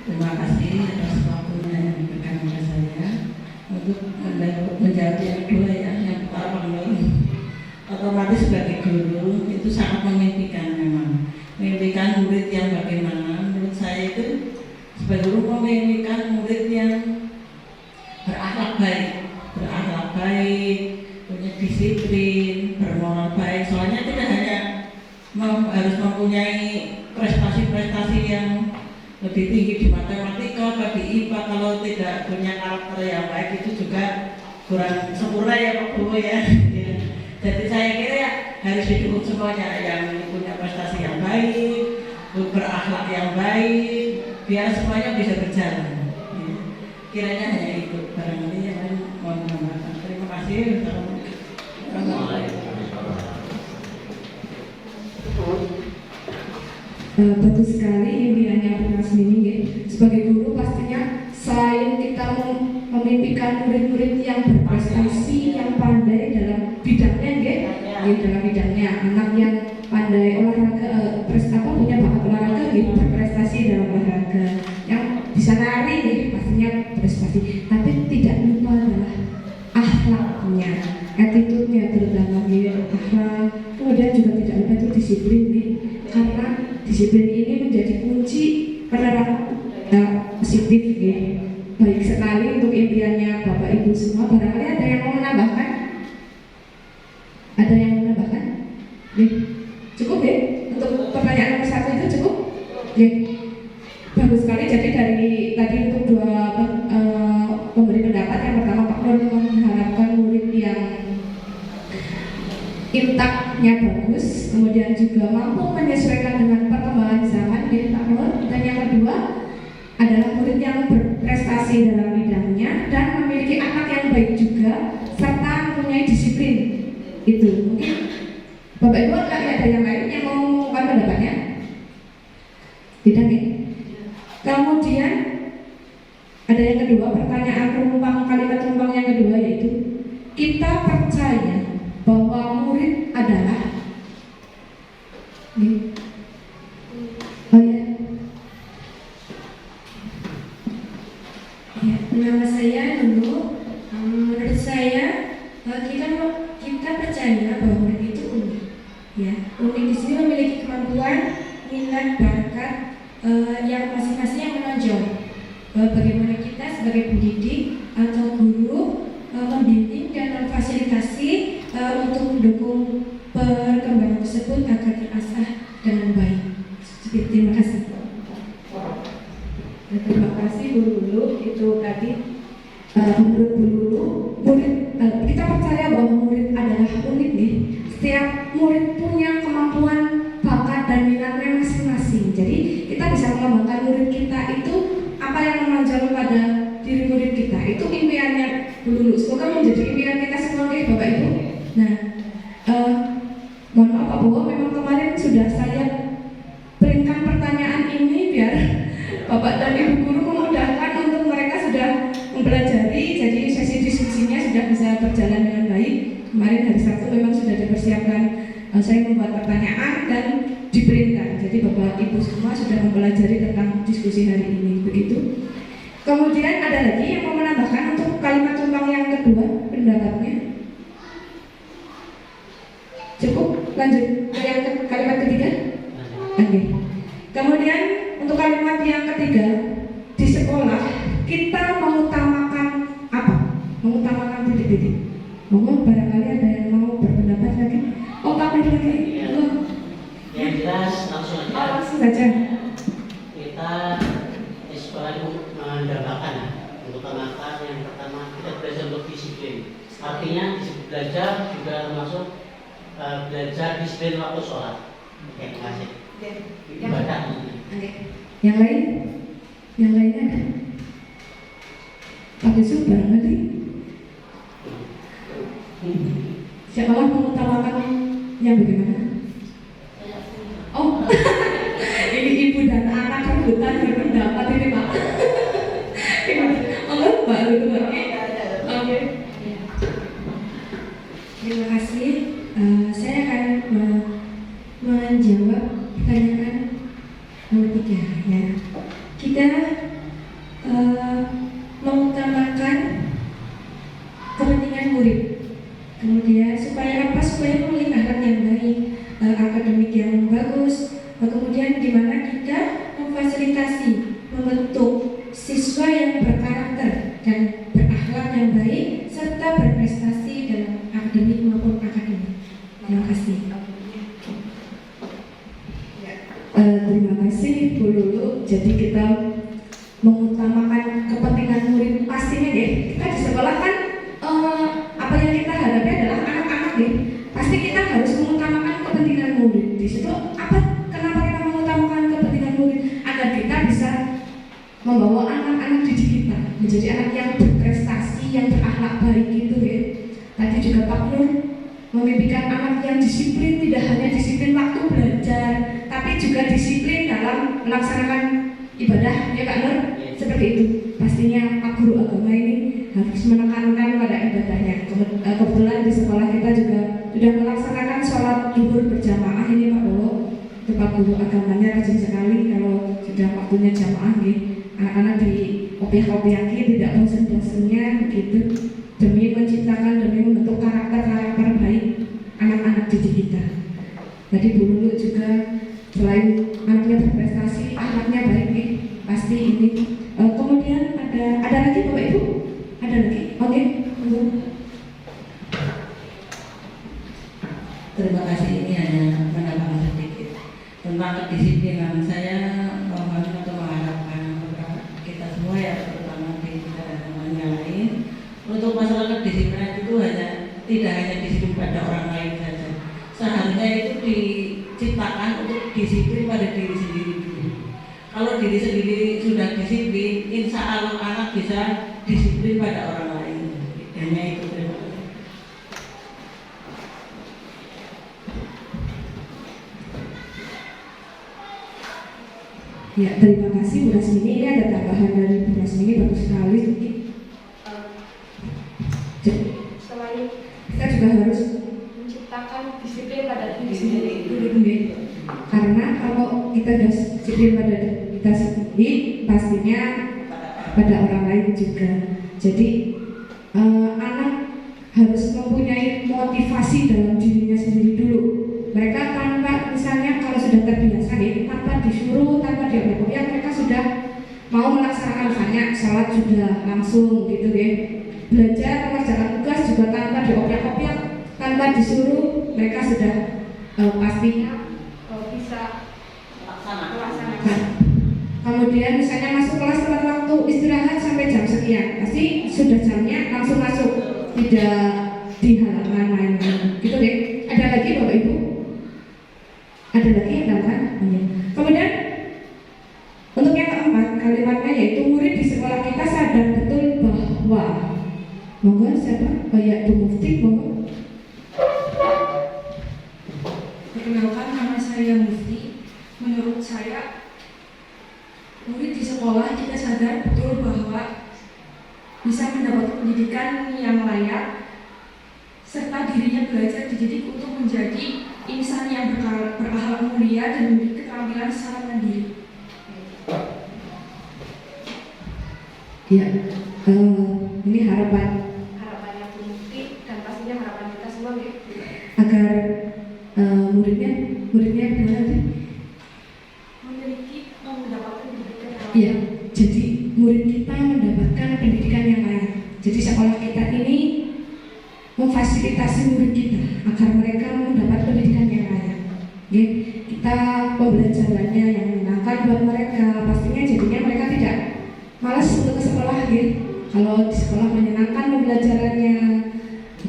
Terima kasih atas waktunya yang diberikan kepada saya untuk menjawab yang kedua ya, yang pertama. Otomatis sebagai guru itu sangat memimpikan, memang memimpikan murid yang bagaimana. Menurut saya itu sebagai guru memimpikan murid yang berakhlak baik, punya disiplin, bermoral baik. Soalnya tidak hanya harus mempunyai prestasi-prestasi yang lebih tinggi di matematika atau di IPA, kalau tidak punya karakter yang baik itu juga kurang sempurna ya Pak Guru ya. Jadi saya kira ya harus didukung semuanya, yang punya prestasi yang baik, berakhlak yang baik, biar semuanya bisa berjalan. Kiranya hanya itu barangkali yang lain mau menambahkan. Terima kasih. Bagus sekali impiannya Bu Rasmini ya. Sebagai guru pastinya selain kita memimpikan murid-murid yang berprestasi, yang pandai dalam bidangnya ya, dalam bidangnya, anak yang pandai olahraga, punya bakat olahraga gitu, berprestasi dalam olahraga, yang bisa nari nih pastinya prestasi, tapi tidak lupa adalah akhlaknya. attitude-nya terutama akhlak, kemudian juga tidak lupa itu disiplin nih, karena disiplin ini menjadi kunci penerapan positif ya. Baik sekali untuk impiannya Bapak Ibu semua. Barangkali ada yang mau menambahkan? Ada yang mau menambahkan? Cukup ya? Untuk pertanyaan nomor 1 itu cukup? Ya. Bagus sekali. Jadi dari tadi untuk dua pemberi pendapat, yang pertama Pak Nur mengharapkan murid yang intaknya bagus, kemudian juga mampu menyesuaikan dengan perkembangan zaman ya Pak Nur. Dan yang kedua adalah murid yang berprestasi dalam bidangnya dan memiliki akhlak yang baik juga serta mempunyai disiplin. Itu mungkin Bapak Ibu ada yang lain yang mau mengungkapkan pendapatnya? Tidak ya? Kemudian ada yang kedua, pertanyaan penumpang, kalimat penumpang yang kedua yaitu kita percaya bahwa murid adalah nama saya Nunu. Menurut saya kita percaya bahwa murid itu unik. Ya, unik di sini memiliki kemampuan, minat, bakat yang masing-masing yang menonjol. Bagaimana kita sebagai pendidik atau guru membimbing dan memfasilitasi untuk mendukung perkembangan tersebut agar terasah dengan baik. Terima kasih. Terima kasih Bu Lulu. Itu tadi menurut Bu Lulu, murid kita percaya bahwa murid adalah unik nih. Setiap murid punya kemampuan, bakat dan minatnya masing-masing. Jadi kita bisa mengembangkan murid kita itu apa yang menonjol pada diri murid kita. Itu impiannya Bu Lulu. Semoga menjadi impian kita semua ya Bapak Ibu. Nah, mohon maaf Pak Bowo, memang kemarin sudah saya berikan pertanyaan ini biar Bapak dan Ibu guru memudahkan untuk mereka sudah mempelajari. Jadi sesi diskusinya sudah bisa berjalan dengan baik. Kemarin hari Sabtu memang sudah dipersiapkan, saya membuat pertanyaan dan diberikan. Jadi Bapak Ibu semua sudah mempelajari tentang diskusi hari ini. Begitu. Kemudian ada lagi yang mau menambahkan untuk kalimat tumpang yang kedua pendapatnya? Cukup, lanjut ke yang kalimat ketiga. Oke. Kemudian untuk kalimat yang ketiga, di sekolah kita mengutamakan apa? Mengutamakan titik-titik. Monggo barangkali ada yang mau berpendapat lagi. Oh Pak Nur lagi. Yang jelas langsung aja. Oh, langsung saja. Kita di sekolah itu mendapatkan mengutamakan yang pertama kita belajar untuk disiplin. Artinya disiplin belajar juga termasuk belajar disiplin waktu sholat. Oke, terima kasih. Ibadah. Yang lain? Yang lainnya ada? Pak Yusuf barangkali? Sekolah mengutamakan yang bagaimana? Oh, ini ibu dan anak rebutan berpendapat ini Pak. Oh, Pak Lulu lagi. Oke. Terima kasih. Saya akan menjawab pertanyaan nomor 3 ya. Kita mengutamakan kepentingan murid. Kemudian supaya apa? Supaya memiliki akhlak yang baik, akademik yang bagus. Kemudian di mana kita memfasilitasi membentuk siswa yang berkarakter dan berakhlak yang baik serta berprestasi dalam akademik maupun akademik. Terima kasih. Terima kasih Bu Lulu. Jadi kita mengutamakan kepentingan murid pastinya ya. Kita di sekolah kan apa yang kita hadapi adalah anak-anak ya. Pasti kita harus mengutamakan kepentingan murid. Di situ kenapa kita mengutamakan kepentingan murid? Agar kita bisa membawa anak-anak didik kita menjadi anak yang berprestasi, yang berakhlak baik gitu ya. Tadi juga Pak Nur memimpikan anak yang disiplin, tidak hanya disiplin waktu belajar, tapi juga disiplin dalam melaksanakan ibadah ya Kak Nur. Seperti itu. Pastinya Pak Guru Agama ini harus menekankan pada ibadahnya. Kebetulan di sekolah kita juga sudah melaksanakan sholat zuhur berjamaah ini Pak Bowo. Itu Pak Guru Agamanya rajin sekali kalau sudah waktunya jamaah nih. Anak-anak di kopiah-kopiah tidak bosan-bosannya begitu. demi menciptakan, demi membentuk karakter-karakter baik anak-anak didik kita. Tadi Bu Lulu juga selain anaknya berprestasi, anaknya baik nih, pasti ini. Kemudian ada lagi Bapak Ibu? Ada lagi? Oke. Terima kasih, ini hanya menambahkan sedikit tentang kedisiplinan. Saya mohon atau mengharapkan kepada kita semua ya, terutama di daerah yang lain, untuk masalah kedisiplinan itu tidak hanya disiplin pada orang lain saja. Seharusnya itu diciptakan untuk disiplin pada diri sendiri dulu. Kalau diri sendiri sudah disiplin, insya Allah anak bisa disiplin pada orang lain. Hanya itu. Terima kasih. Ya, terima kasih Bu Rasmini. Ini ada tambahan dari Bu Rasmini, bagus sekali. Selain Kita juga harus menciptakan disiplin pada diri sendiri. Karena kalau kita sudah disiplin pada kita sendiri, pastinya pada orang lain juga. Jadi anak harus mempunyai motivasi dalam dirinya sendiri dulu. Mereka tanpa, misalnya kalau sudah terbiasa ya, tanpa disuruh, tanpa diajak, ya mereka sudah mau melaksanakan, misalnya sholat sudah langsung gitu ya. Belajar mengerjakan tugas juga tanpa diopiak-opiak, tanpa disuruh, mereka sudah pastinya Bisa Laksanakan. Kemudian misalnya masuk kelas tepat waktu, istirahat sampai jam sekian, pasti sudah jamnya langsung masuk, tidak di halaman main-main gitu deh. Ada lagi Bapak Ibu? Ada lagi yang tambahan? Kemudian untuk yang keempat, kalimatnya yaitu murid di sekolah kita sadar betul bahwa, monggo siapa? Ya Bu Mufti, monggo. Perkenalkan, nama saya Mufti. Menurut saya, murid di sekolah kita sadar betul bahwa bisa mendapat pendidikan yang layak, serta dirinya belajar dididik untuk menjadi insan yang berakhlak mulia dan memiliki keterampilan secara mandiri. Ya, ini harapannya Bu Mufti dan pastinya harapan kita semua ya. agar muridnya gimana sih? Memiliki mendapatkan pendidikan yang layak. Iya, jadi murid kita mendapatkan pendidikan yang layak. Jadi sekolah kita ini memfasilitasi murid kita agar mereka mendapat pendidikan yang layak. Ya, kita pembelajarannya yang menyenangkan buat mereka, pastinya jadinya mereka tidak malas untuk ke sekolah ya. Kalau di sekolah menyenangkan pembelajarannya,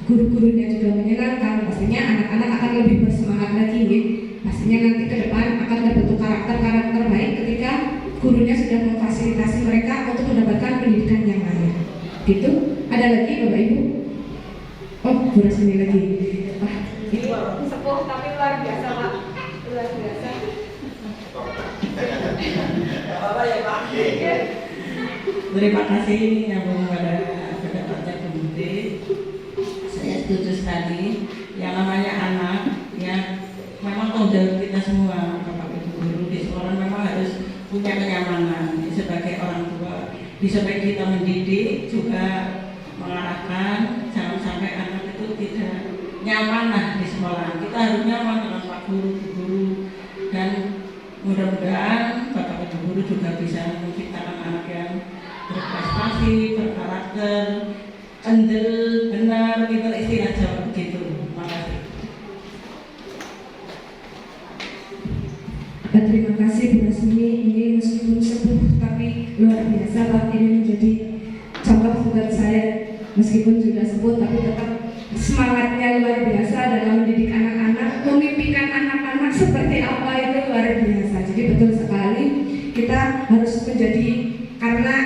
guru-gurunya juga menyenangkan, pastinya anak-anak akan lebih bersemangat lagi ya. Pastinya nanti ke depan akan terbentuk karakter-karakter baik ketika gurunya sudah memfasilitasi mereka untuk mendapatkan pendidikan yang layak. Gitu. Ada lagi Bapak Ibu? Oh, Bu Rasmini lagi. Wah, Sepuh tapi luar biasa Pak. Luar biasa. Terima kasih nyambung pada pendapatnya Bu Mufti. Saya setuju sekali. Yang namanya anak, ya memang tanggung jawab kita semua, Bapak Ibu guru di sekolah memang harus punya kenyamanan sebagai orang tua. Di samping kita mendidik juga mengarahkan, jangan sampai anak itu tidak nyaman lah di sekolah. Kita harus nyaman dengan Pak Guru, Bu Guru, dan mudah-mudahan Bapak Ibu guru juga bisa menciptakan anak yang berprestasi, berkarakter, kendel, benar, pintar, istilah Jawa begitu. Terima kasih. terima kasih Bu Rasmini. Ini meskipun sepuh tapi luar biasa Pak. Ini menjadi contoh buat saya. Meskipun sudah sepuh tapi tetap semangatnya luar biasa dalam mendidik anak-anak, memimpikan anak-anak seperti apa itu luar biasa. Jadi betul sekali kita harus menjadi, karena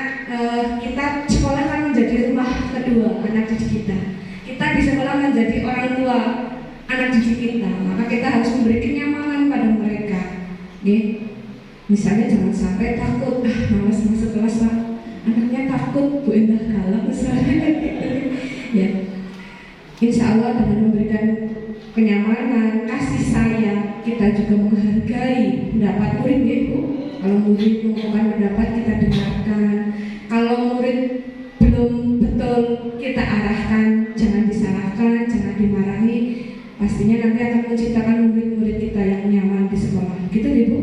kita sekolah kan menjadi rumah kedua anak didik kita. Kita di sekolah menjadi orang tua anak didik kita, maka kita harus memberi kenyamanan pada mereka. Misalnya jangan sampai takut, malas masuk kelas Pak, anaknya takut, Bu Endah galak misalnya gitu. Ya, insya Allah dengan memberikan kenyamanan, kasih sayang, kita juga menghargai pendapat murid ya Bu. Kalau murid mengungkapkan pendapat kita dengarkan, kalau murid belum betul kita arahkan dimarahi, pastinya nanti akan menciptakan murid-murid kita yang nyaman di sekolah. Gitu Ibu?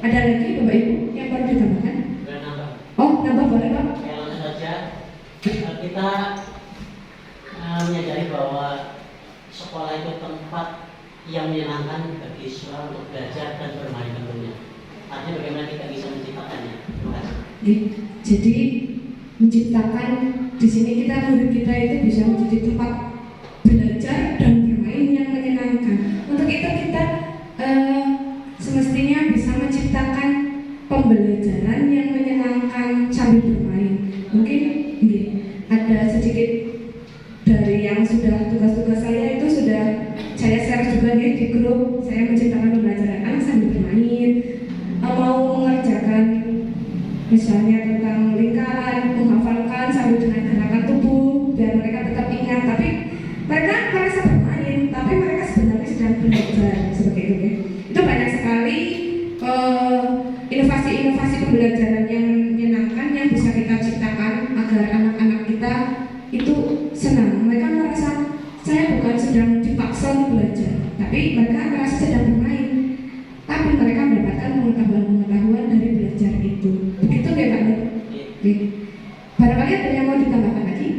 Ada lagi Bapak Ibu yang perlu ditambahkan? Oh, nambah boleh Pak? Langsung saja, kita menyadari bahwa sekolah itu tempat yang menyenangkan bagi siswa untuk belajar dan bermain tentunya. Artinya bagaimana kita bisa menciptakannya? Terima kasih. Jadi menciptakan di sini murid kita itu bisa menjadi tempat belajar dan bermain yang menyenangkan. Untuk itu kita semestinya bisa menciptakan pembelajaran yang menyenangkan sambil bermain. Mungkin ada sedikit dari yang sudah tugas-tugas saya itu sudah saya share juga di grup. Saya menciptakan pembelajaran anak sambil bermain, mau mengerjakan misalnya tentang lingkaran, menghafalkan sambil dengan gerakan tubuh biar mereka tetap ingat, tapi mereka merasa bermain, tapi mereka sebenarnya sedang belajar seperti itu ya. Itu banyak sekali inovasi-inovasi pembelajaran yang menyenangkan yang bisa kita ciptakan agar anak-anak kita itu senang. Mereka merasa saya bukan sedang dipaksa untuk belajar, tapi mereka merasa sedang bermain, tapi mereka mendapatkan pengetahuan-pengetahuan dari belajar itu. Begitu ya Pak? Barangkali ada yang mau ditambahkan lagi?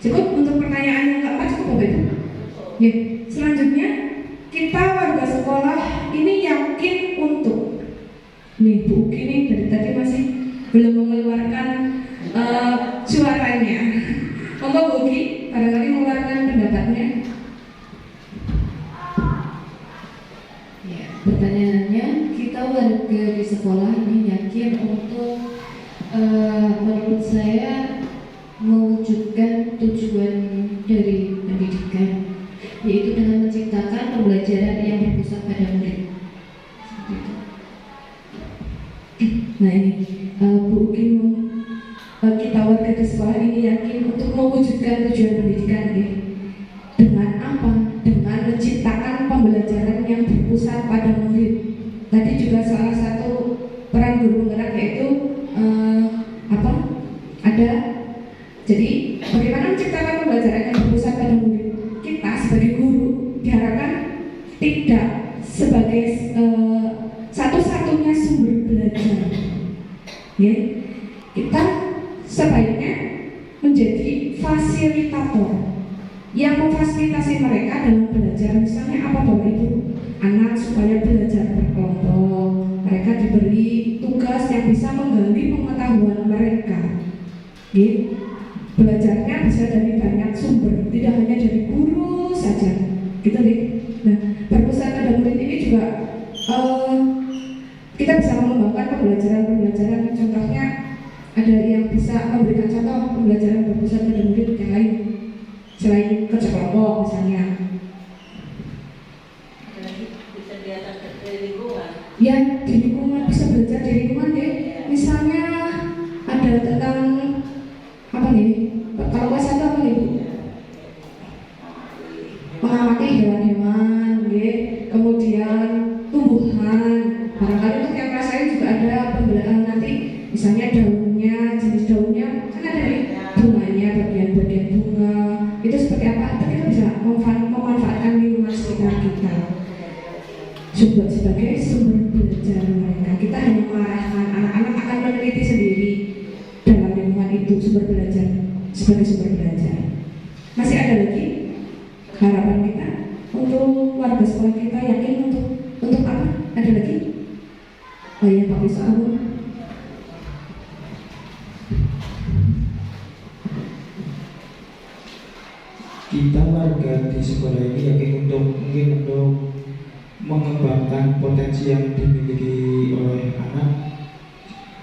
Cukup untuk pertanyaan yang keempat, cukup Bapak Ibu? Ya. Selanjutnya kita warga sekolah ini yakin untuk Bu Uki nih dari tadi masih belum mengeluarkan suaranya. Monggo Bu Uki, barangkali mengeluarkan pendapatnya. Ya, pertanyaannya, kita warga di sekolah ini yakin untuk menurut saya mewujudkan tujuan dari pendidikan, yaitu dengan menciptakan pembelajaran yang berpusat pada murid. Seperti itu. Nah ini Bu Uki, kita warga di sekolah ini yakin untuk mewujudkan tujuan pendidikan ya. Dengan apa? Dengan menciptakan pembelajaran yang berpusat pada murid. Tadi juga salah satu peran guru penggerak yaitu ada. Jadi bagaimana menciptakan pembelajaran yang berpusat pada murid? Kita sebagai guru diharapkan tidak sebagai satu-satunya sumber belajar. Ya, kita sebaiknya menjadi fasilitator yang memfasilitasi mereka dalam belajar. Misalnya apa Bapak Ibu? Anak supaya belajar berkelompok, mereka diberi tugas yang bisa menggali pengetahuan mereka. Gitu. Belajarnya bisa dari banyak sumber, tidak hanya dari guru saja. Gitu deh. Nah, berpusat pada murid ini juga kita bisa mengembangkan pembelajaran. Contohnya ada yang bisa memberikan contoh pembelajaran berpusat pada murid yang lain selain kerja kelompok misalnya. Bisa di atas lingkungan. Ya, di lingkungan, bisa belajar di lingkungan deh. Misalnya ada tentang apa nih? Kalau kelas satu apa nih Bu? Mengamati hewan-hewan, kemudian tumbuhan. Barangkali untuk yang kelas lain juga ada pembelajaran nanti, misalnya daunnya, jenis daunnya, kan ada nih bunganya, bagian-bagian bunga. Itu seperti apa? Kita bisa memanfaatkan lingkungan sekitar kita sebagai sumber belajar mereka. Kita hanya mengarahkan anak-anak akan meneliti sendiri dalam lingkungan itu sumber belajar sebagai sumber belajar. Masih ada lagi harapan kita untuk warga sekolah kita yakin untuk apa? Ada lagi? Oh iya Pak Bisa. Kita warga di sekolah ini yakin untuk mengembangkan potensi yang dimiliki oleh anak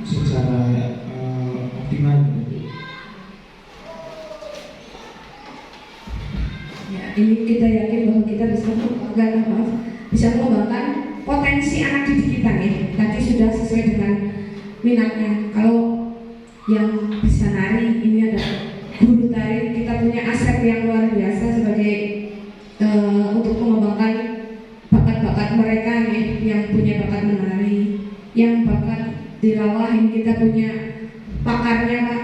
secara optimal. Ya, ini kita yakin bahwa kita bisa mengembangkan potensi anak didik kita nih. Tadi sudah sesuai dengan minatnya. Kalau yang bisa nari, ini ada guru tari, kita punya aset yang luar biasa sebagai untuk mengembangkan bakat-bakat mereka nih, yang punya bakat menari, yang bakat tilawah. Ini kita punya pakarnya Pak,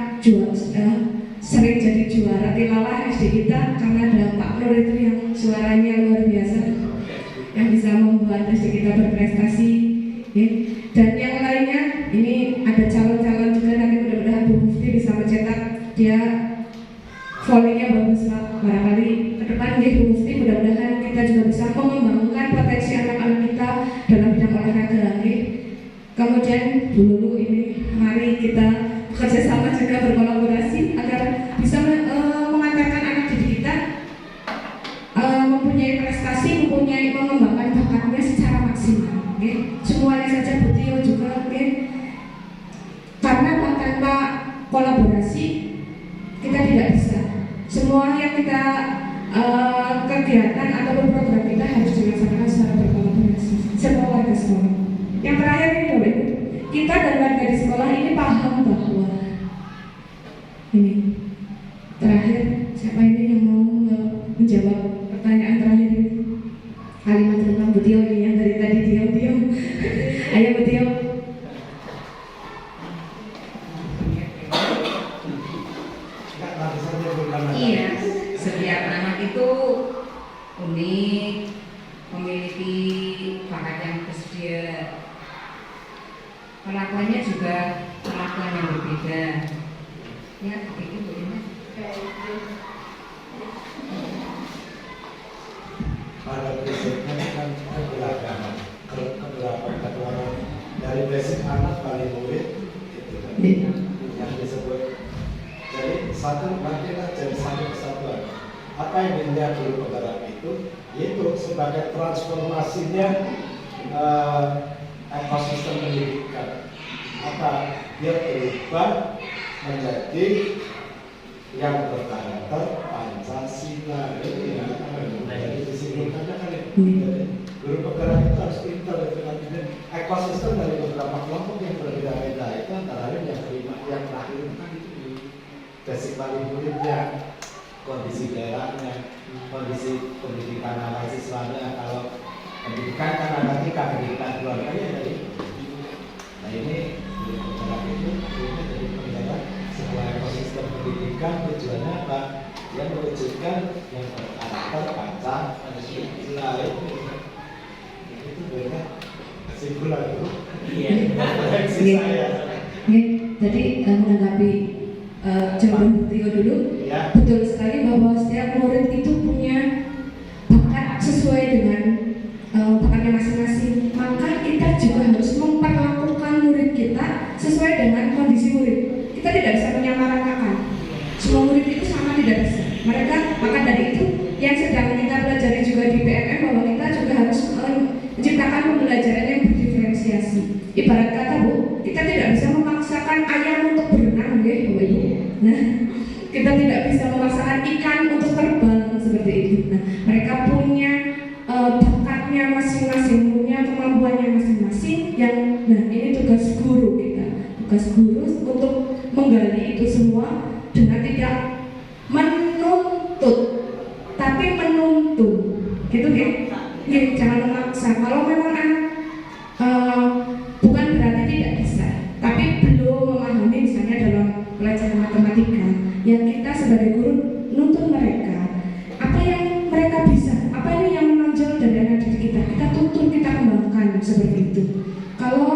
sering jadi juara tilawah SD kita karena ada Pak murid yang suaranya luar biasa, yang bisa membuat SD kita berprestasi, ya. Dan yang lainnya ini ada calon-calon juga, nanti mudah-mudahan Bu Mufti bisa mencetak, dia volley-nya bagus Pak. Barangkali ke depan Bu Mufti, mudah-mudahan kita juga bisa mengembangkan potensi anak-anak kita dalam bidang olahraga, ya. Kemudian Bu Lulu ini, mari kita bekerja sama juga, berkolaborasi agar bisa mengantarkan anak didik kita mempunyai prestasi, mempunyai mengembangkan bakatnya secara maksimal, okay? Semuanya saja Bu Tio juga, okay? Karena tanpa kolaborasi kita tidak bisa. Semua yang kita kegiatan ataupun program kita harus dilaksanakan secara berkolaborasi. Semua warga sekolah. Yang terakhir ini Bapak Ibu, kita dan warga di sekolah ini paham bahwa ini terakhir, siapa ini yang mau menjawab pertanyaan terakhir ini? Kalimat tentang Bu Tio ini yang dari tadi diam-diam. Ayo Bu Tio. Iya, setiap anak itu unik, memiliki bakat yang tersedia. Perlakuannya juga perlakuan yang berbeda. Ya, begitu Bu Ina. Pada prinsipnya kan keberagaman, keberagaman dari basic anak paling murid itu kan yang disebut. Jadi satu nantilah jadi satu kesatuan. Apa yang dilihat guru penggerak itu, yaitu sebagai transformasinya ekosistem pendidikan. Maka dia berubah menjadi yang berkarakter Pancasila. Itu ya, jadi disimpulkannya kan jadi guru penggerak itu harus pintar dengan ekosistem dari beberapa kelompok yang berbeda-beda. Itu antara lain yang kelima, yang terakhir itu kan itu basic paling muridnya, kondisi daerahnya, kondisi pendidikan anak siswanya. Kalau pendidikan kan ada 3, pendidikan keluarganya dari ibu. Nah ini guru penggerak itu akhirnya jadi penggerak sebuah ekosistem pendidikan. Tujuannya apa? Yang mewujudkan yang berkarakter Pancasila. Itu banyak kesimpulan itu. Iya. Reaksi saya. Jadi menanggapi jawaban Bu Tio dulu, Ya. betul sekali bahwa setiap murid itu punya bakat sesuai dengan bakatnya masing-masing. Maka kita juga harus memperlakukan murid kita sesuai dengan kondisi murid. Kita tidak bisa menyamaratakan. Semua murid itu sama, tidak bisa. Maka dari itu yang sedang kita pelajari juga di PMM, bahwa kita juga harus menciptakan pembelajaran yang berdiferensiasi. Ibarat kata Bu, kita tidak bisa memaksakan ayam untuk berenang, ya Bapak Ibu. Nah, kita tidak bisa memaksakan ikan untuk terbang seperti itu. Nah, mereka punya bakatnya masing-masing, punya kemampuannya masing-masing. Yang, nah ini tugas guru kita, tugas guru untuk menggali itu semua dengan tidak menuntut, tapi menuntun, gitu ya. Jangan memaksa. Kalau memang anak bukan berarti tidak bisa, tapi belum memahami misalnya dalam pelajaran matematika, yang kita sebagai guru nuntun mereka apa yang mereka bisa, apa ini yang menonjol dari anak didik kita, kita tuntun, kita kembangkan seperti itu. Kalau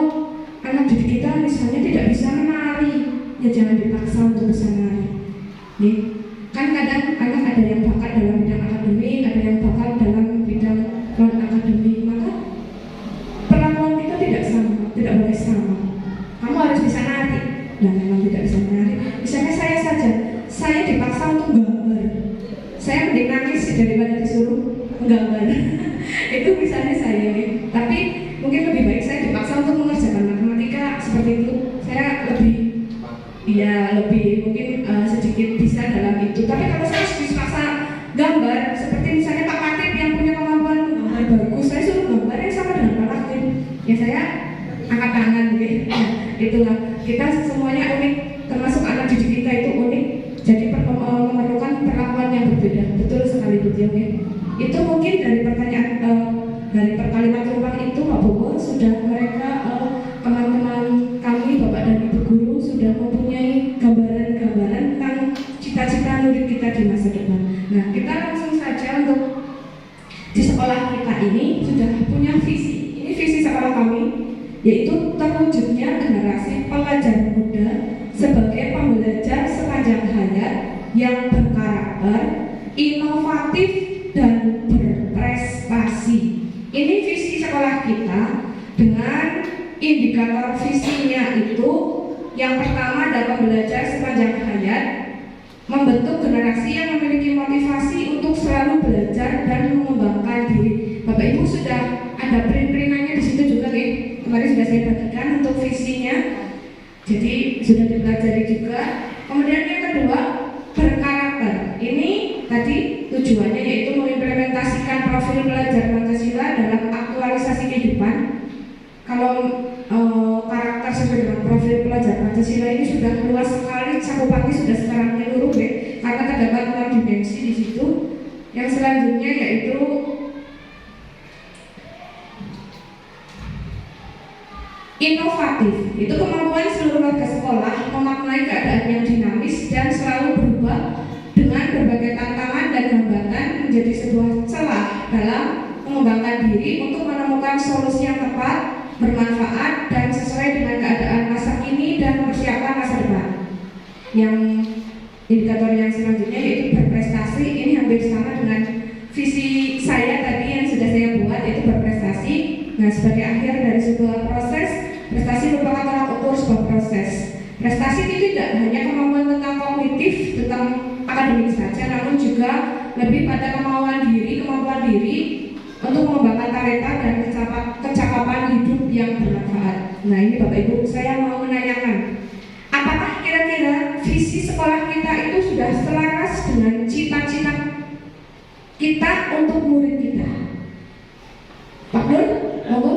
anak didik kita misalnya tidak bisa menari, ya jangan dipaksa untuk bisa menari. Nih, kan kadang anak ada yang bakat dalam bidang akademik, ada yang bakat dalam bidang non akademik, maka perlakuan kita tidak sama, tidak boleh sama. Kamu harus bisa nari, dan memang tidak bisa menari. Misalnya saya saja, saya dipaksa untuk gambar. Saya mending nangis daripada disuruh menggambar. Itu misalnya saya, ya. Tapi mungkin lebih baik saya dipaksa untuk mengerjakan matematika seperti itu. Saya lebih, ya lebih mungkin sedikit bisa dalam itu. Tapi kalau saya dipaksa gambar, seperti misalnya Pak Katib yang punya kemampuan gambar bagus, saya suruh gambar yang sama dengan Pak Katib, ya saya angkat tangan, gitu. Nah, itulah kita semuanya unik, termasuk anak didik kita itu unik. Jadi memerlukan perlakuan yang berbeda. Betul sekali Bu Tio, ya. Itu mungkin dari pertanyaan dari perkalimat ruang itu Pak Bowo sudah mereka teman-teman kami Bapak dan Ibu guru sudah mempunyai gambaran-gambaran tentang cita-cita murid kita di masa depan. Nah, kita langsung saja di sekolah kita ini sudah punya visi. Ini visi sekolah kami, yaitu terwujudnya generasi pelajar muda sebagai pembelajar sepanjang hayat yang berkarakter, inovatif, dan berprestasi. Ini visi sekolah kita dengan indikator visinya itu yang pertama adalah pembelajar sepanjang hayat, membentuk generasi yang memiliki motivasi untuk selalu belajar dan mengembangkan diri. Bapak Ibu sudah ada print-printannya di situ juga, nih. Kemarin sudah saya bagikan untuk visinya. Jadi sudah dipelajari juga. Kemudian yang kedua, berkarakter. Ini tadi tujuannya yaitu mengimplementasikan profil pelajar Pancasila dalam aktualisasi kehidupan. Kalau karakter sesuai dengan profil pelajar Pancasila ini sudah luas sekali, cakupannya sudah sekarang menyeluruh, karena terdapat 6 dimensi di situ. Yang selanjutnya yaitu inovatif. Itu kemampuan seluruh warga sekolah memaknai keadaan yang dinamis dan selalu berubah dengan berbagai tantangan dan hambatan menjadi sebuah celah dalam mengembangkan diri untuk menemukan solusi yang tepat, bermanfaat, dan sesuai dengan keadaan masa kini dan mempersiapkan masa depan. Yang indikator yang selanjutnya yaitu berprestasi. Ini hampir sama dengan visi saya tadi yang sudah saya buat, yaitu berprestasi. Nah, sebagai akhir dari sebuah proses, prestasi merupakan tolak ukur sebuah proses. Prestasi itu tidak hanya kemampuan tentang kognitif, tentang akademik saja, namun juga lebih pada kemampuan diri untuk mengembangkan talenta dan kecakapan hidup yang bermanfaat. Nah, ini Bapak Ibu, saya mau menanyakan, apakah kira-kira visi sekolah kita itu sudah selaras dengan cita-cita kita untuk murid kita? Pak Nur, monggo.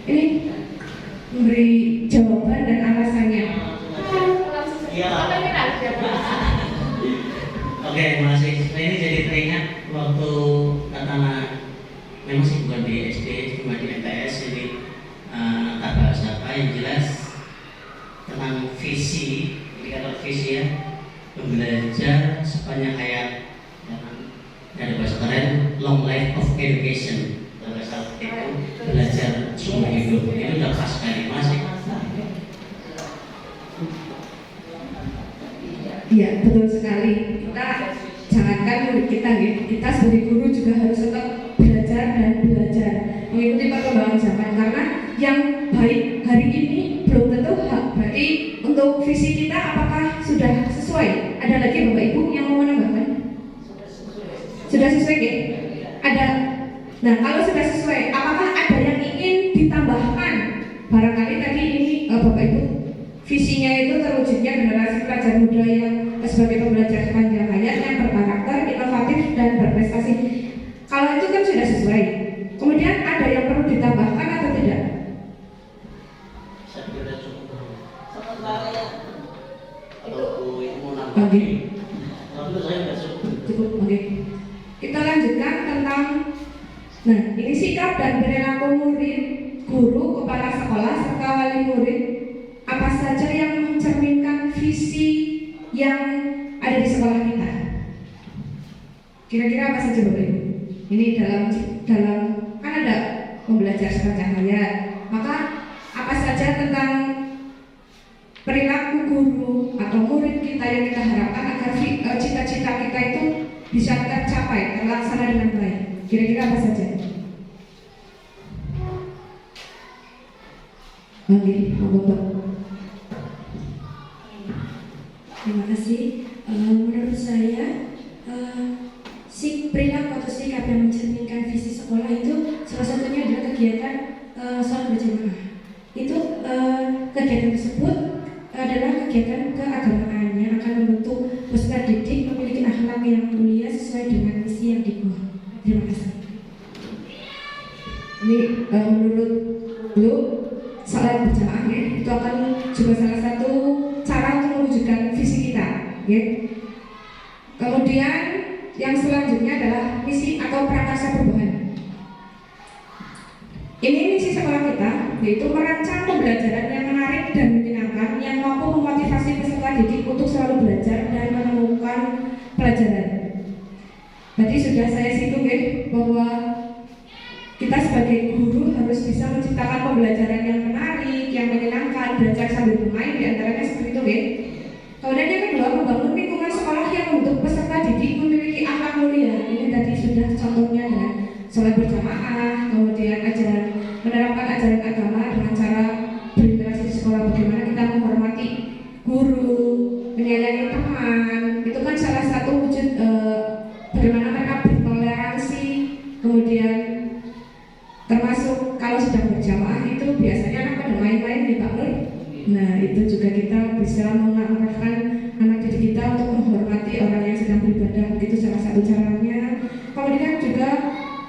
Ini memberi jawaban dan alasannya. Iya. Oke, terima kasih. Nah, ini jadi teringat waktu anak-anak, memang sih bukan di SD, cuma di MTS, jadi tak bahas apa yang jelas tentang visi, indikator visi ya, belajar sepanjang hayat, dari bahasa keren long life of education. Itu belajar seumur hidup, itu udah pas sekali masih. Iya, betul sekali. Kita jangankan murid kita, kita sebagai guru juga harus tetap belajar dan belajar mengikuti perkembangan zaman, karena yang baik hari ini belum tentu berarti untuk visi kita apakah sudah sesuai. Ada lagi Bapak Ibu yang mau menambahkan? Sudah sesuai ya? Ada. Nah, kalau sudah sesuai, apakah ada yang ingin ditambahkan? Barangkali tadi ini Bapak Ibu, visinya itu terwujudnya generasi pelajar muda yang sebagai pembelajar sepanjang hayat yang berkarakter, inovatif, dan berprestasi. Kalau itu kan sudah sesuai. Kemudian ada yang perlu ditambahkan atau tidak? Saya kira cukup. Kalau itu mau nambah. Oke. Kalau saya nggak cukup. Cukup, oke. Kita lanjutkan tentang, nah ini sikap dan perilaku murid, guru, kepala sekolah, serta wali murid. Apa saja yang mencerminkan visi yang ada di sekolah kita? Kira-kira apa saja Bapak Ibu? Ini dalam kan ada pembelajar sepanjang hayat. Maka apa saja tentang perilaku guru atau murid kita yang kita harapkan agar cita-cita kita itu bisa tercapai, terlaksana dengan baik? Kira-kira apa saja? Oke, Bapak. Terima kasih. Menurut saya, perilaku atau sikap yang mencerminkan visi sekolah itu salah satunya adalah kegiatan sholat berjamaah. Itu kegiatan tersebut adalah kegiatan keagamaan yang akan membentuk peserta didik memiliki akhlak yang mulia sesuai dengan misi yang dibuat. Terima kasih. Ini menurut lu sholat berjamaah ya, itu akan juga salah satu cara untuk mewujudkan visi kita, ya. Kemudian yang selanjutnya adalah misi atau prakarsa perubahan. Ini misi sekolah kita, yaitu merancang pembelajaran yang menarik dan menyenangkan yang mampu memotivasi peserta didik untuk selalu belajar dan menemukan pelajaran. Tadi sudah saya singgung ya, bahwa bisa menciptakan pembelajaran yang menarik, yang menyenangkan, belajar sambil bermain, diantaranya seperti itu ya. Kemudian yang kedua, membangun lingkungan sekolah yang membentuk peserta didik memiliki akhlak mulia. Ini tadi sudah contohnya dengan sholat berjamaah, kemudian menerapkan ajaran agama dengan cara berinteraksi di sekolah, bagaimana kita menghormati guru, menyayangi teman. Itu kan salah satu wujud bagaimana mereka bertoleransi. Kemudian termasuk kalau sedang berjamaah itu biasanya anak pada main-main di Pak Nur. Nah itu juga kita bisa mengarahkan anak didik kita untuk menghormati orang yang sedang beribadah. Itu salah satu caranya. Kemudian juga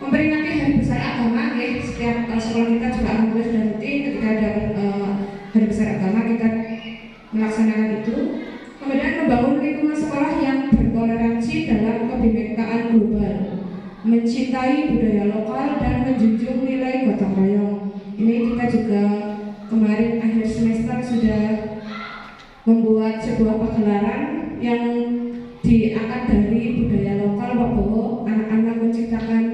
memperingati hari besar agama ya. Setiap sekolah kita juga alhamdulillah sudah rutin ketika ada hari besar agama kita melaksanakan itu. Kemudian membangun lingkungan sekolah yang bertoleransi dalam kebinekaan global, mencintai budaya lokal dan menjunjung nilai gotong royong. Ini kita juga kemarin akhir semester sudah membuat sebuah pagelaran yang diangkat dari budaya lokal, bahwa anak-anak menciptakan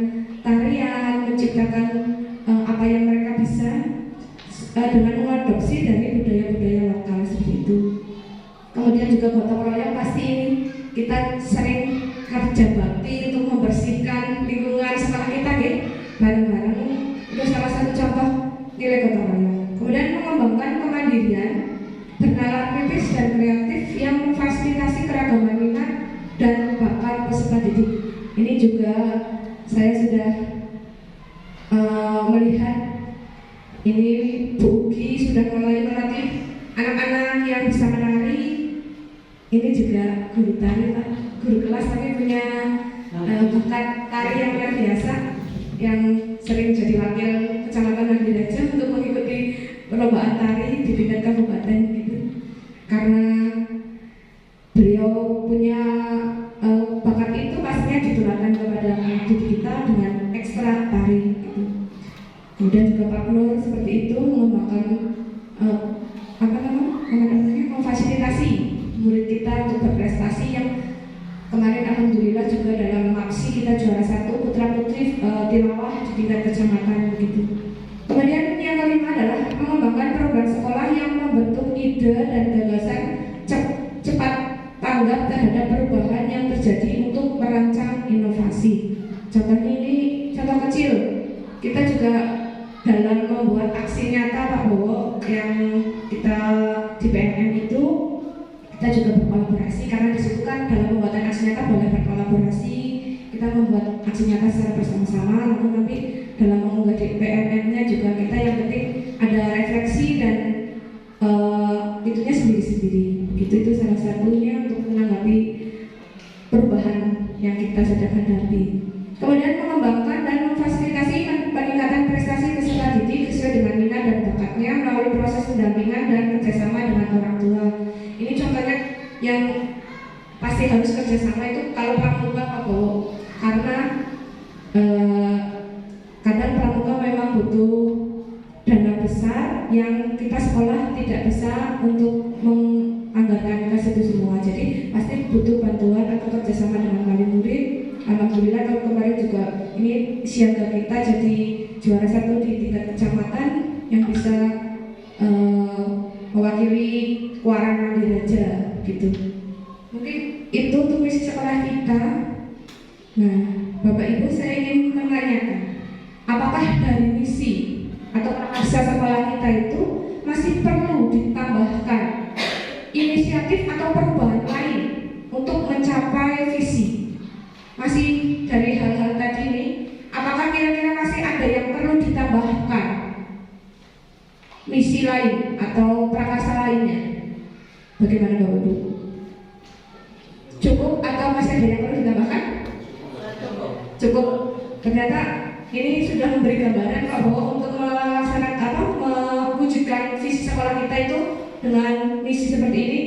tarian, menciptakan apa yang mereka bisa dengan mengadopsi dari budaya-budaya lokal seperti itu. Kemudian juga gotong royong, pasti ini kita sering kerja bakti untuk membersihkan lingkungan sekolah kita ya, bareng-bareng. Itu salah satu contoh nilai gotong royong. Kemudian mengembangkan kemandirian, bernalar kritis dan kreatif yang memfasilitasi keragaman minat dan bakat peserta didik. Ini juga saya sudah melihat ini Bu Ugi sudah mulai melatih anak-anak yang bisa menari. Ini juga guru tari, guru kelas tapi punya bakat tari yang luar biasa, yang sering jadi wakil kecamatan Nandiraja untuk mengikuti perlombaan tari di tingkat kabupaten gitu. Karena beliau punya bakat itu pastinya ditularkan kepada anak didik kita dengan ekstra tari gitu. Kemudian juga Pak Nur seperti itu mengembangkan memfasilitasi murid kita untuk berprestasi, yang kemarin alhamdulillah juga dalam MAPSI kita juara 1 putra putri tilawah di tingkat kecamatan begitu. Kemudian yang kelima adalah mengembangkan program sekolah yang membentuk ide dan gagasan cepat tanggap terhadap perubahan yang terjadi untuk merancang inovasi. Contohnya ini contoh kecil, kita juga dalam membuat aksi nyata Pak Bowo yang kita di PNM itu kita juga berkolaborasi, karena disitu kan dalam pembuatan aksi nyata boleh berkolaborasi. Kita membuat aksi nyata secara bersama-sama, namun nanti dalam mengunggah di PNM-nya juga kita yang penting ada refleksi dan itunya sendiri-sendiri. Begitu, itu salah satunya untuk menanggapi perubahan yang kita sedang hadapi. Kemudian mengembangkan dan memfasilitasi peningkatan prestasi peserta didik sesuai dengan minat dan bakatnya melalui proses pendampingan dan kerjasama dengan orang tua. Ini contohnya yang pasti harus kerjasama itu kalau pramuka Pak Bowo, karena kadang pramuka memang butuh dana besar yang kita sekolah tidak bisa untuk menganggarkan ke situ semua. Jadi pasti butuh bantuan atau kerjasama dengan wali murid. Alhamdulillah tahun kemarin juga ini siaga kita jadi juara 1 di tingkat kecamatan yang bisa mewakili Kuaran Nandiraja gitu. Mungkin itu untuk misi sekolah kita. Nah, Bapak Ibu, saya ingin menanyakan, apakah dari misi atau prakarsa sekolah kita itu masih perlu ditambahkan inisiatif atau perubahan lain untuk mencapai visi? Masih dari hal-hal tadi ini, apakah kira-kira masih ada yang perlu ditambahkan misi lain atau prakarsa lainnya? Bagaimana Bapak Ibu? Cukup atau masih ada yang perlu ditambahkan? Cukup. Ternyata ini sudah memberi gambaran bahwa untuk melaksanakan mewujudkan visi sekolah kita itu dengan misi seperti ini,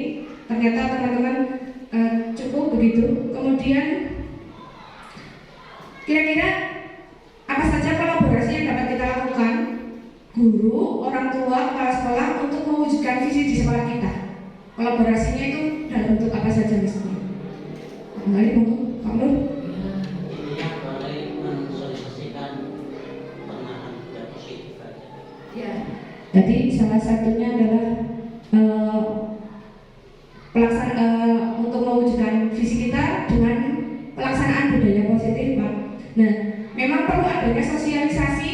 ternyata teman-teman cukup begitu. Kemudian kira-kira apa saja kolaborasi yang dapat kita lakukan, guru, orang tua, kepala sekolah untuk mewujudkan visi di sekolah kita? Kolaborasinya itu dalam bentuk apa saja misalnya? Kembali monggo, Pak Nur. Intinya mulai mensosialisasikan penggunaan budaya positif aja. Tadi salah satunya adalah untuk mewujudkan visi kita dengan pelaksanaan budaya positif, Pak. Nah, memang perlu adanya sosialisasi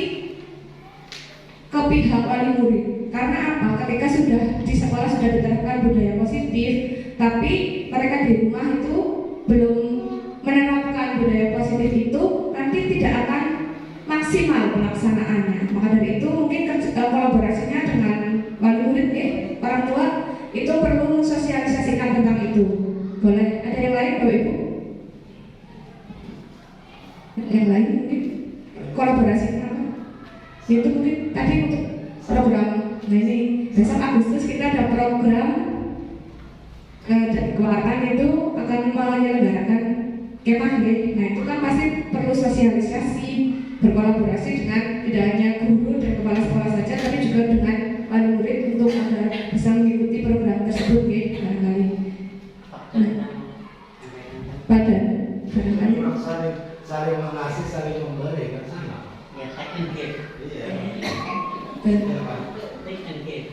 ke pihak wali murid. Karena apa? Ketika sudah di sekolah sudah diterapkan budaya positif, tapi mereka di rumah itu belum menerapkan budaya positif itu, nanti tidak akan maksimal pelaksanaannya. Maka dari itu mungkin kolaborasinya dengan wali murid, orang tua itu perlu mensosialisasikan tentang itu. Boleh? Ada yang lain, Bapak Ibu? Yang lain mungkin kolaborasi apa? Itu mungkin tadi untuk program. Nah ini besok Agustus kita ada program Kelatan itu akan menyelenggarakan kemah, ya. Nah itu kan pasti perlu sosialisasi, berkolaborasi dengan tidak hanya guru dan kepala sekolah saja, tapi juga dengan wali murid untuk agar bisa mengikuti program tersebut, ya, barangkali. Padan, barangkali. Saling mengasih, saling memberi, kan sama. Ya, take and give. Iya. Take and give.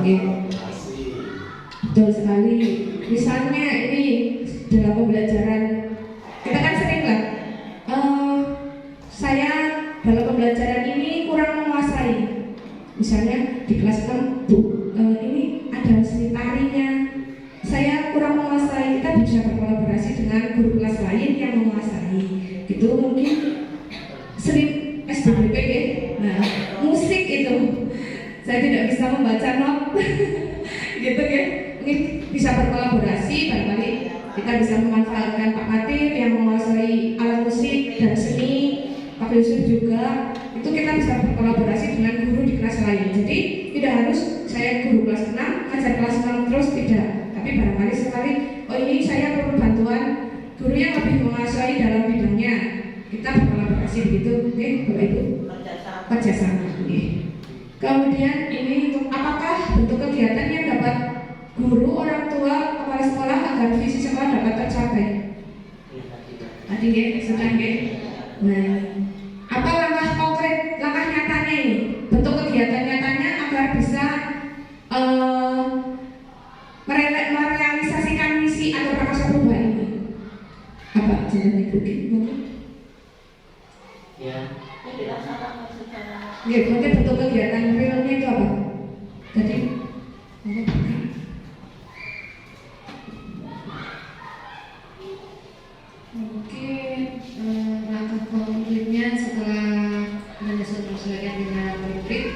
Ya. Betul sekali. Misalnya ini dalam pembelajaran kita kan sering lah, saya dalam pembelajaran ini kurang menguasai. Misalnya di kelas 6, ini ada seni tarinya, saya kurang menguasai. Kita bisa berkolaborasi dengan guru kelas lain yang menguasai. Itu mungkin seni SDBP, ya. Nah, musik itu saya tidak bisa membaca not, gitu, ya. Mungkin bisa berkolaborasi, barangkali kita bisa memanfaatkan Pak Katib yang menguasai alat musik dan seni, Pak Yusuf juga. Itu kita bisa berkolaborasi dengan guru di kelas lain. Jadi tidak harus saya guru kelas 6, ngajar kelas 6 terus, tidak. Tapi barangkali sekali, oh ini saya perlu bantuan guru yang lebih menguasai dalam bidangnya. Kita berkolaborasi begitu, oke, Bapak Ibu? Kerjasama. Kemudian ini untuk apakah bentuk kegiatan yang dapat guru, orang tua, kepala sekolah agar visi sekolah dapat tercapai? Tadi, ya, sudah, ya. Nah, apa langkah konkret, langkah nyatanya ini, bentuk kegiatan nyatanya agar bisa merealisasikan misi atau prakarsa perubahan ini? Apa jalan Ibu? Ya. Ya, mungkin bentuk kegiatan realnya itu apa? Tadi mungkin langkah konkretnya setelah menyesuaikan dengan murid,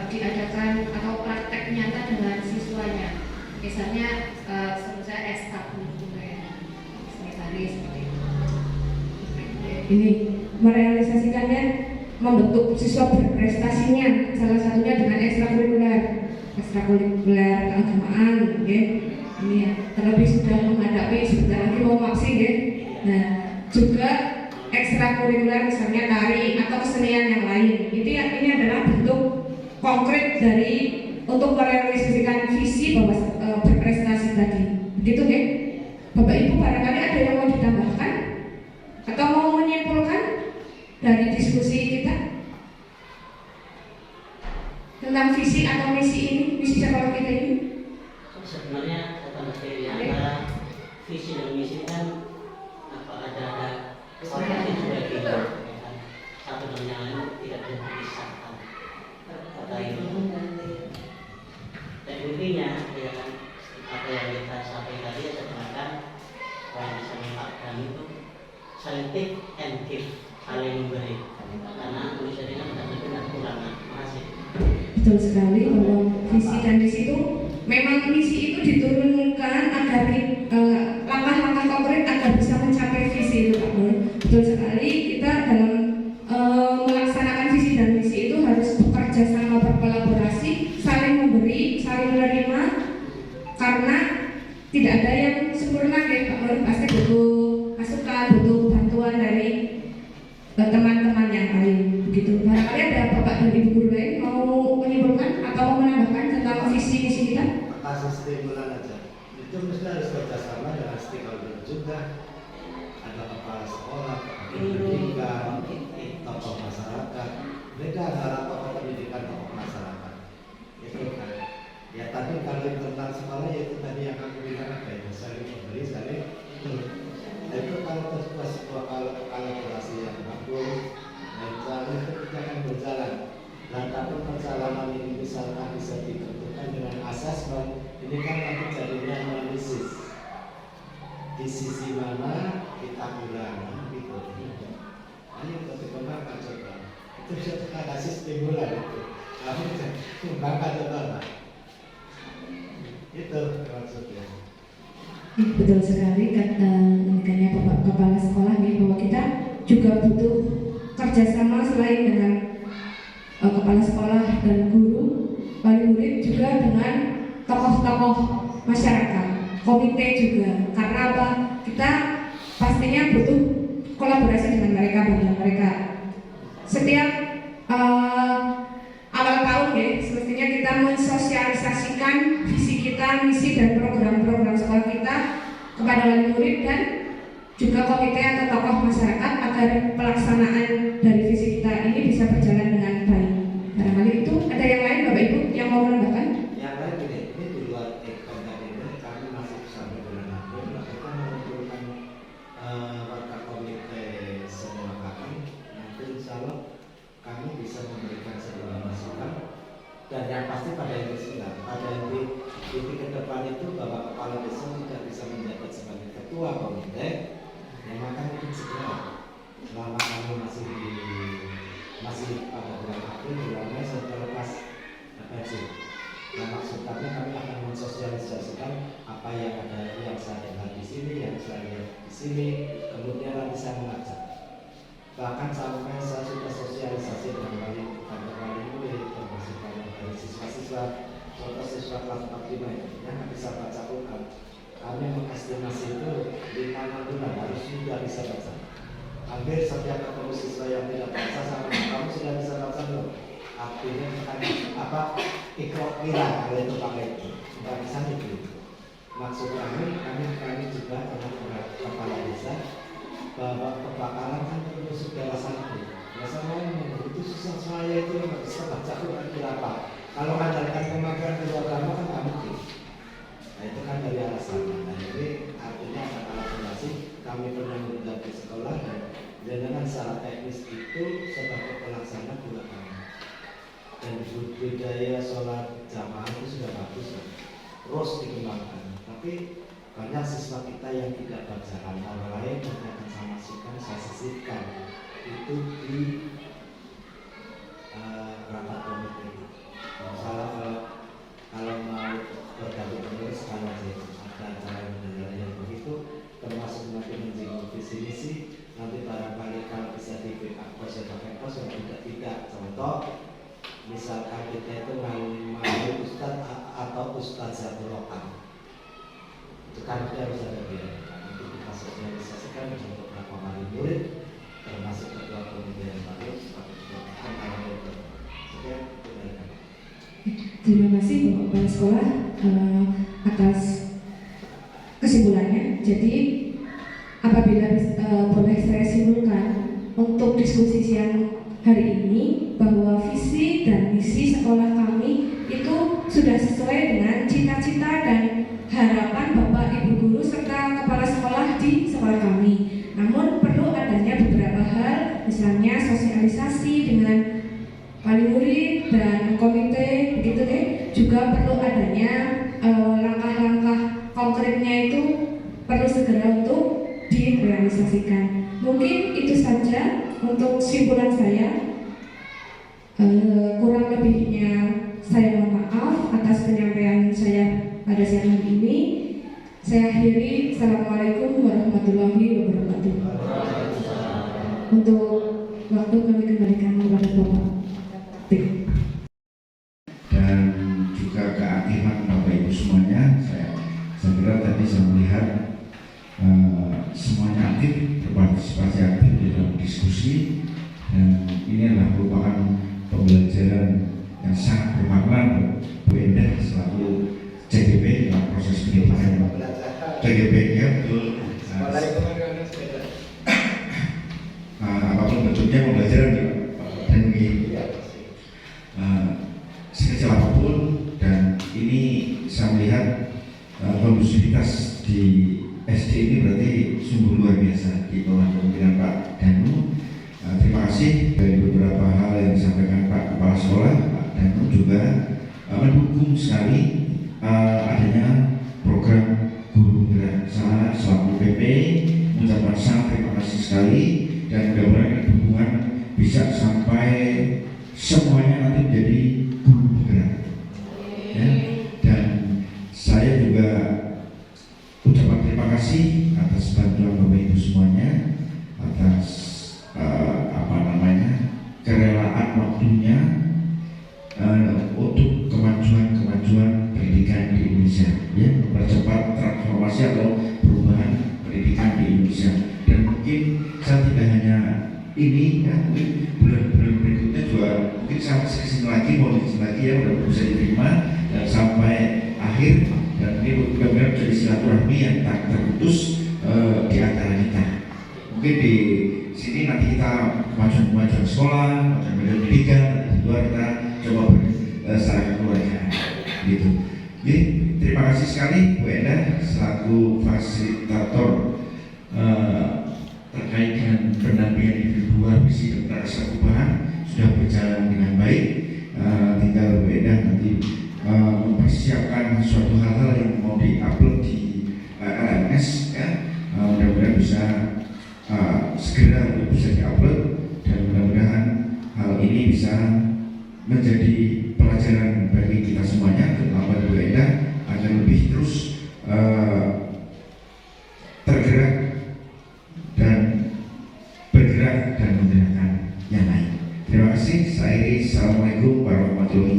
diadakan atau praktek nyata dengan siswanya. Misalnya saya ekstrakurikuler, tadi seperti itu. ini merealisasikannya, membentuk siswa berprestasinya, salah satunya dengan ekstrakurikuler keagamaan, ya. Ini ya, terlebih sudah menghadapi sebentar lagi mau maksi, ya. Nah, juga ekstrakurikuler misalnya tari atau kesenian yang lain. Ini adalah bentuk konkret dari untuk merealisasikan visi bahwa berprestasi tadi. Begitu, ya. Bapak Ibu barangkali ada yang mau ditambahkan atau mau menyimpulkan dari diskusi kita tentang visi atau misi ini, misi sekolah kita ini? Sebenarnya kata Mas Dewi, antara visi dan misi kan ada koneksi juga gitu, ya kan? Satu dan yang lain tidak bisa dipisahkan. Kata itu dan intinya, ya kan, apa yang kita sampaikan tadi sebenarnya yang bisa mengatakan itu saling take and give, saling memberi. Karena Indonesia ini kan benar kekurangan. Makasih. Betul sekali bahwa visi dan misi itu memang misi itu diturunkan agar langkah-langkah konkret agar bisa mencapai visi itu, Pak Nur. Betul sekali, kita dalam melaksanakan visi dan misi itu harus bekerja sama, berkolaborasi, saling memberi, saling menerima, karena tidak ada yang sempurna, ya Pak Nur. Pasti butuh masukan, butuh bantuan dari teman-teman yang lain. Begitu. Barangkali ada Bapak dan Ibu guru lain mau menyimpulkan atau mau menambahkan tentang visi misi kita? Kasih stimulan aja. Itu mesti harus kerjasama dengan stakeholder juga. ada kepala sekolah, pendidikan, tokoh masyarakat. Beda antara tokoh pendidikan, tokoh masyarakat. Itu kan. Ya tadi kalau tentang sekolah ya itu tadi yang aku bilang apa itu saling memberi, saling itu kalau sebuah kolaborasi yang bagus, dan itu kita akan berjalan. Dan tapi perjalanan ini misalkan bisa ditentukan dengan asesmen, ini kan nanti jadinya analisis. Di sisi mana kita kurang gitu. Ayo kita kembangkan coba. Itu kita kasih stimulan itu. Kamu kembangkan coba. Itu maksudnya. Betul sekali katanya Bapak Kepala Sekolah nih, bahwa kita juga butuh kerjasama selain dengan kepala sekolah dan guru, wali murid, juga dengan tokoh-tokoh masyarakat, komite juga. Karena apa? Kita pastinya butuh kolaborasi dengan mereka. Setiap awal tahun ya, semestinya kita mensosialisasikan visi kita, misi dan program-program sekolah kita kepada wali murid dan juga komite atau tokoh masyarakat agar pelaksanaan dari visi kita ini bisa berjalan dengan baik. Barangkali itu ada yang lain Bapak Ibu yang mau menambahkan? Yang lain ini di luar konten ini kami masih sampai bulan April. Kita mengumpulkan warga komite semua kami. Nanti insya Allah kami bisa memberikan sebuah masukan. Dan yang pasti pada inti ke depan itu Bapak Kepala Desa tidak bisa menjabat sebagai ketua komite. Yang akan mungkin segera selama kami masih pada bulan April, bulan Mei setelah lepas pensiun. Nah, maksud kami akan mensosialisasikan apa yang ada, yang saya dengar di sini, yang saya lihat di sini, kemudian nanti saya mengajak. Bahkan sampai saya sudah sosialisasi dengan wali murid, termasuk dari siswa-siswa atau siswa kelas 45 itu yang bisa baca Quran. Kami mengestimasi itu 5 bulan harus sudah bisa baca. Hampir setiap ketemu siswa yang tidak baca sama kamu sudah bisa baca belum? Artinya bukan apa ikhraq kira kalau itu pakai itu tidak bisa itu. Maksud kami juga dengan kepala desa bahwa kebakaran kan perlu segala satu. Biasanya yang begitu susah saya itu nggak bisa baca Quran berapa. Kalau mengandalkan kemampuan agama kan nggak mungkin. Nah itu kan dari alasannya. Nah jadi artinya ada kolaborasi. Kami pernah mengundang di sekolah dan dengan secara teknis itu sebagai pelaksana juga kami. Dan budaya sholat jamaah itu sudah bagus ya. Terus dikembangkan. Tapi banyak siswa kita yang tidak baca. Antara lain yang akan saya masukkan, saya sisipkan itu di rapat komite. Misalnya kalau mau bergabung terus kalau ada acara yang begitu, termasuk nanti menyinggung visi misi, nanti barangkali kalau bisa di backup pos ya pakai pos, yang tidak. Contoh, misalkan kita itu mau ustadz atau ustadzatul lokal, itu kan kita harus ada biaya. Nanti kita sosialisasikan untuk beberapa wali murid, termasuk ketua komite yang baru, seperti itu. Terima kasih Bapak Kepala Sekolah atas kesimpulannya. Jadi apabila boleh saya simpulkan untuk diskusi siang hari ini, bahwa visi dan misi sekolah kami itu sudah sesuai dengan cita-cita dan harapan Bapak Ibu guru serta kepala sekolah di sekolah kami. Namun perlu adanya beberapa hal, misalnya sosialisasi dengan wali murid dan komite, begitu deh. Juga perlu adanya langkah-langkah konkretnya itu perlu segera untuk direalisasikan. Mungkin itu saja untuk simpulan saya. Kurang lebihnya saya mohon maaf atas penyampaian saya pada siang hari ini. Saya akhiri. Assalamualaikum warahmatullahi wabarakatuh. Untuk waktu kami kembalikan kepada Bapak. Dan juga keaktifan Bapak Ibu semuanya. Saya kira tadi saya melihat semuanya aktif, berpartisipasi aktif di dalam diskusi, dan ini adalah merupakan pembelajaran yang sangat bermakna Bu Endah selaku CGP dalam proses pendidikan CGP ya betul. apapun bentuknya pembelajaran ya, dan sekecil apapun, dan ini saya melihat kondusivitas di SD ini berarti sungguh luar biasa di bawah kepemimpinan Pak Danu. Terima kasih dari beberapa hal yang disampaikan Pak Kepala Sekolah. Pak Danu juga mendukung sekali adanya program guru penggerak. Saya selaku PP mengucapkan sangat terima kasih sekali, dan mudah-mudahan dukungan bisa sampai semuanya nanti menjadi guru penggerak. Ya. Dan saya juga ucapan terima kasih atas bantuan Bapak Ibu semuanya, atas kerelaan waktunya untuk kemajuan pendidikan di Indonesia, ya, mempercepat transformasi atau perubahan pendidikan di Indonesia. Dan mungkin saya tidak hanya ini, ya, mungkin bulan-bulan berikutnya juga mungkin sampai kesini lagi, mau disini lagi, ya, udah bisa diterima dan sampai akhir. Dan ini benar-benar menjadi silaturahmi yang tak terputus di antara kita. Mungkin di sini nanti kita kemajuan sekolah, kemajuan pendidikan, nanti di luar kita coba secara kekeluargaan, gitu. Jadi terima kasih sekali Bu Endah selaku fasilitator terkait dengan pendampingan individual visi dan rasa perubahan sudah berjalan dengan baik. Tinggal Bu Endah nanti mempersiapkan suatu hal-hal yang mau diupload di LMS, ya. Mudah-mudahan bisa segera untuk bisa diupload, dan mudah-mudahan hal ini bisa menjadi pelajaran bagi kita semuanya, terutama Bu Endah, agar lebih terus tergerak dan bergerak dan menggerakkan yang lain. Terima kasih. Saya Assalamualaikum warahmatullahi